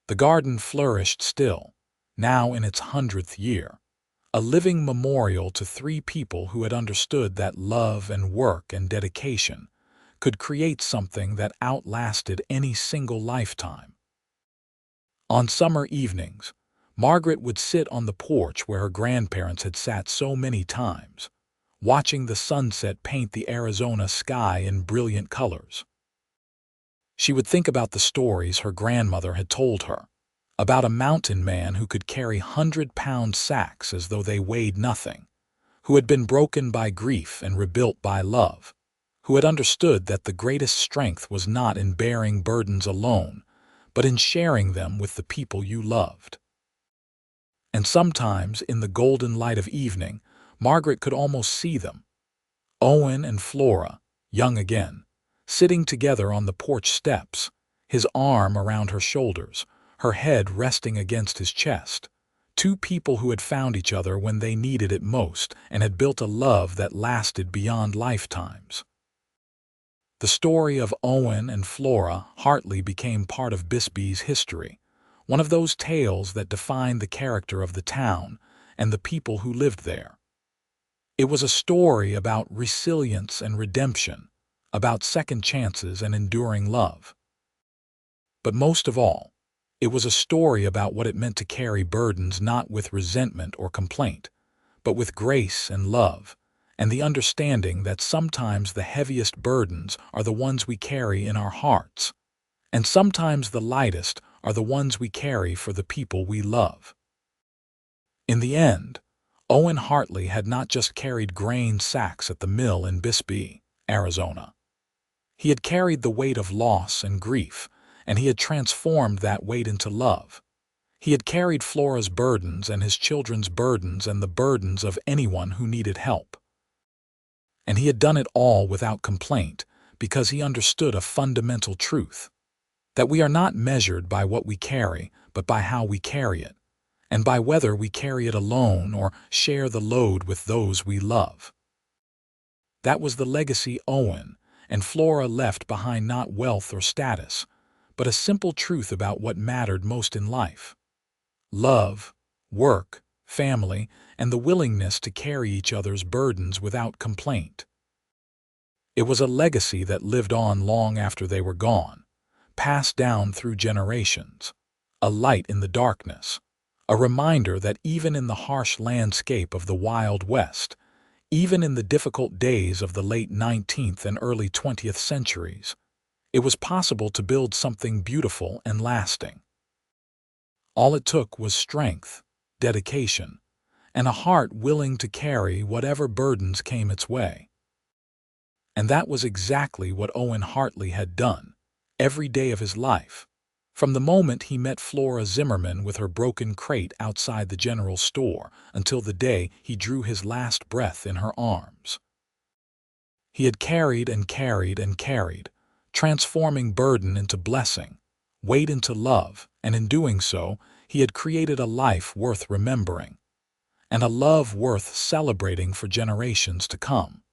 The garden flourished still, now in its 100th year, a living memorial to three people who had understood that love and work and dedication could create something that outlasted any single lifetime. On summer evenings, Margaret would sit on the porch where her grandparents had sat so many times, watching the sunset paint the Arizona sky in brilliant colors. She would think about the stories her grandmother had told her, about a mountain man who could carry 100-pound sacks as though they weighed nothing, who had been broken by grief and rebuilt by love, who had understood that the greatest strength was not in bearing burdens alone, but in sharing them with the people you loved. And sometimes, in the golden light of evening, Margaret could almost see them. Owen and Flora, young again, sitting together on the porch steps, his arm around her shoulders, her head resting against his chest. Two people who had found each other when they needed it most and had built a love that lasted beyond lifetimes. The story of Owen and Flora Hartley became part of Bisbee's history, one of those tales that defined the character of the town and the people who lived there. It was a story about resilience and redemption, about second chances and enduring love. But most of all, it was a story about what it meant to carry burdens not with resentment or complaint, but with grace and love, and the understanding that sometimes the heaviest burdens are the ones we carry in our hearts, and sometimes the lightest are the ones we carry for the people we love. In the end, Owen Hartley had not just carried grain sacks at the mill in Bisbee, Arizona. He had carried the weight of loss and grief, and he had transformed that weight into love. He had carried Flora's burdens and his children's burdens and the burdens of anyone who needed help. And he had done it all without complaint because he understood a fundamental truth, that we are not measured by what we carry, but by how we carry it, and by whether we carry it alone or share the load with those we love. That was the legacy Owen and Flora left behind, not wealth or status, but a simple truth about what mattered most in life: love, work, family, and the willingness to carry each other's burdens without complaint. It was a legacy that lived on long after they were gone, passed down through generations, a light in the darkness, a reminder that even in the harsh landscape of the Wild West, even in the difficult days of the late 19th and early 20th centuries, it was possible to build something beautiful and lasting. All it took was strength, dedication, and a heart willing to carry whatever burdens came its way. And that was exactly what Owen Hartley had done, every day of his life, from the moment he met Flora Zimmerman with her broken crate outside the general store until the day he drew his last breath in her arms. He had carried and carried and carried, transforming burden into blessing, weight into love, and in doing so, he had created a life worth remembering, and a love worth celebrating for generations to come.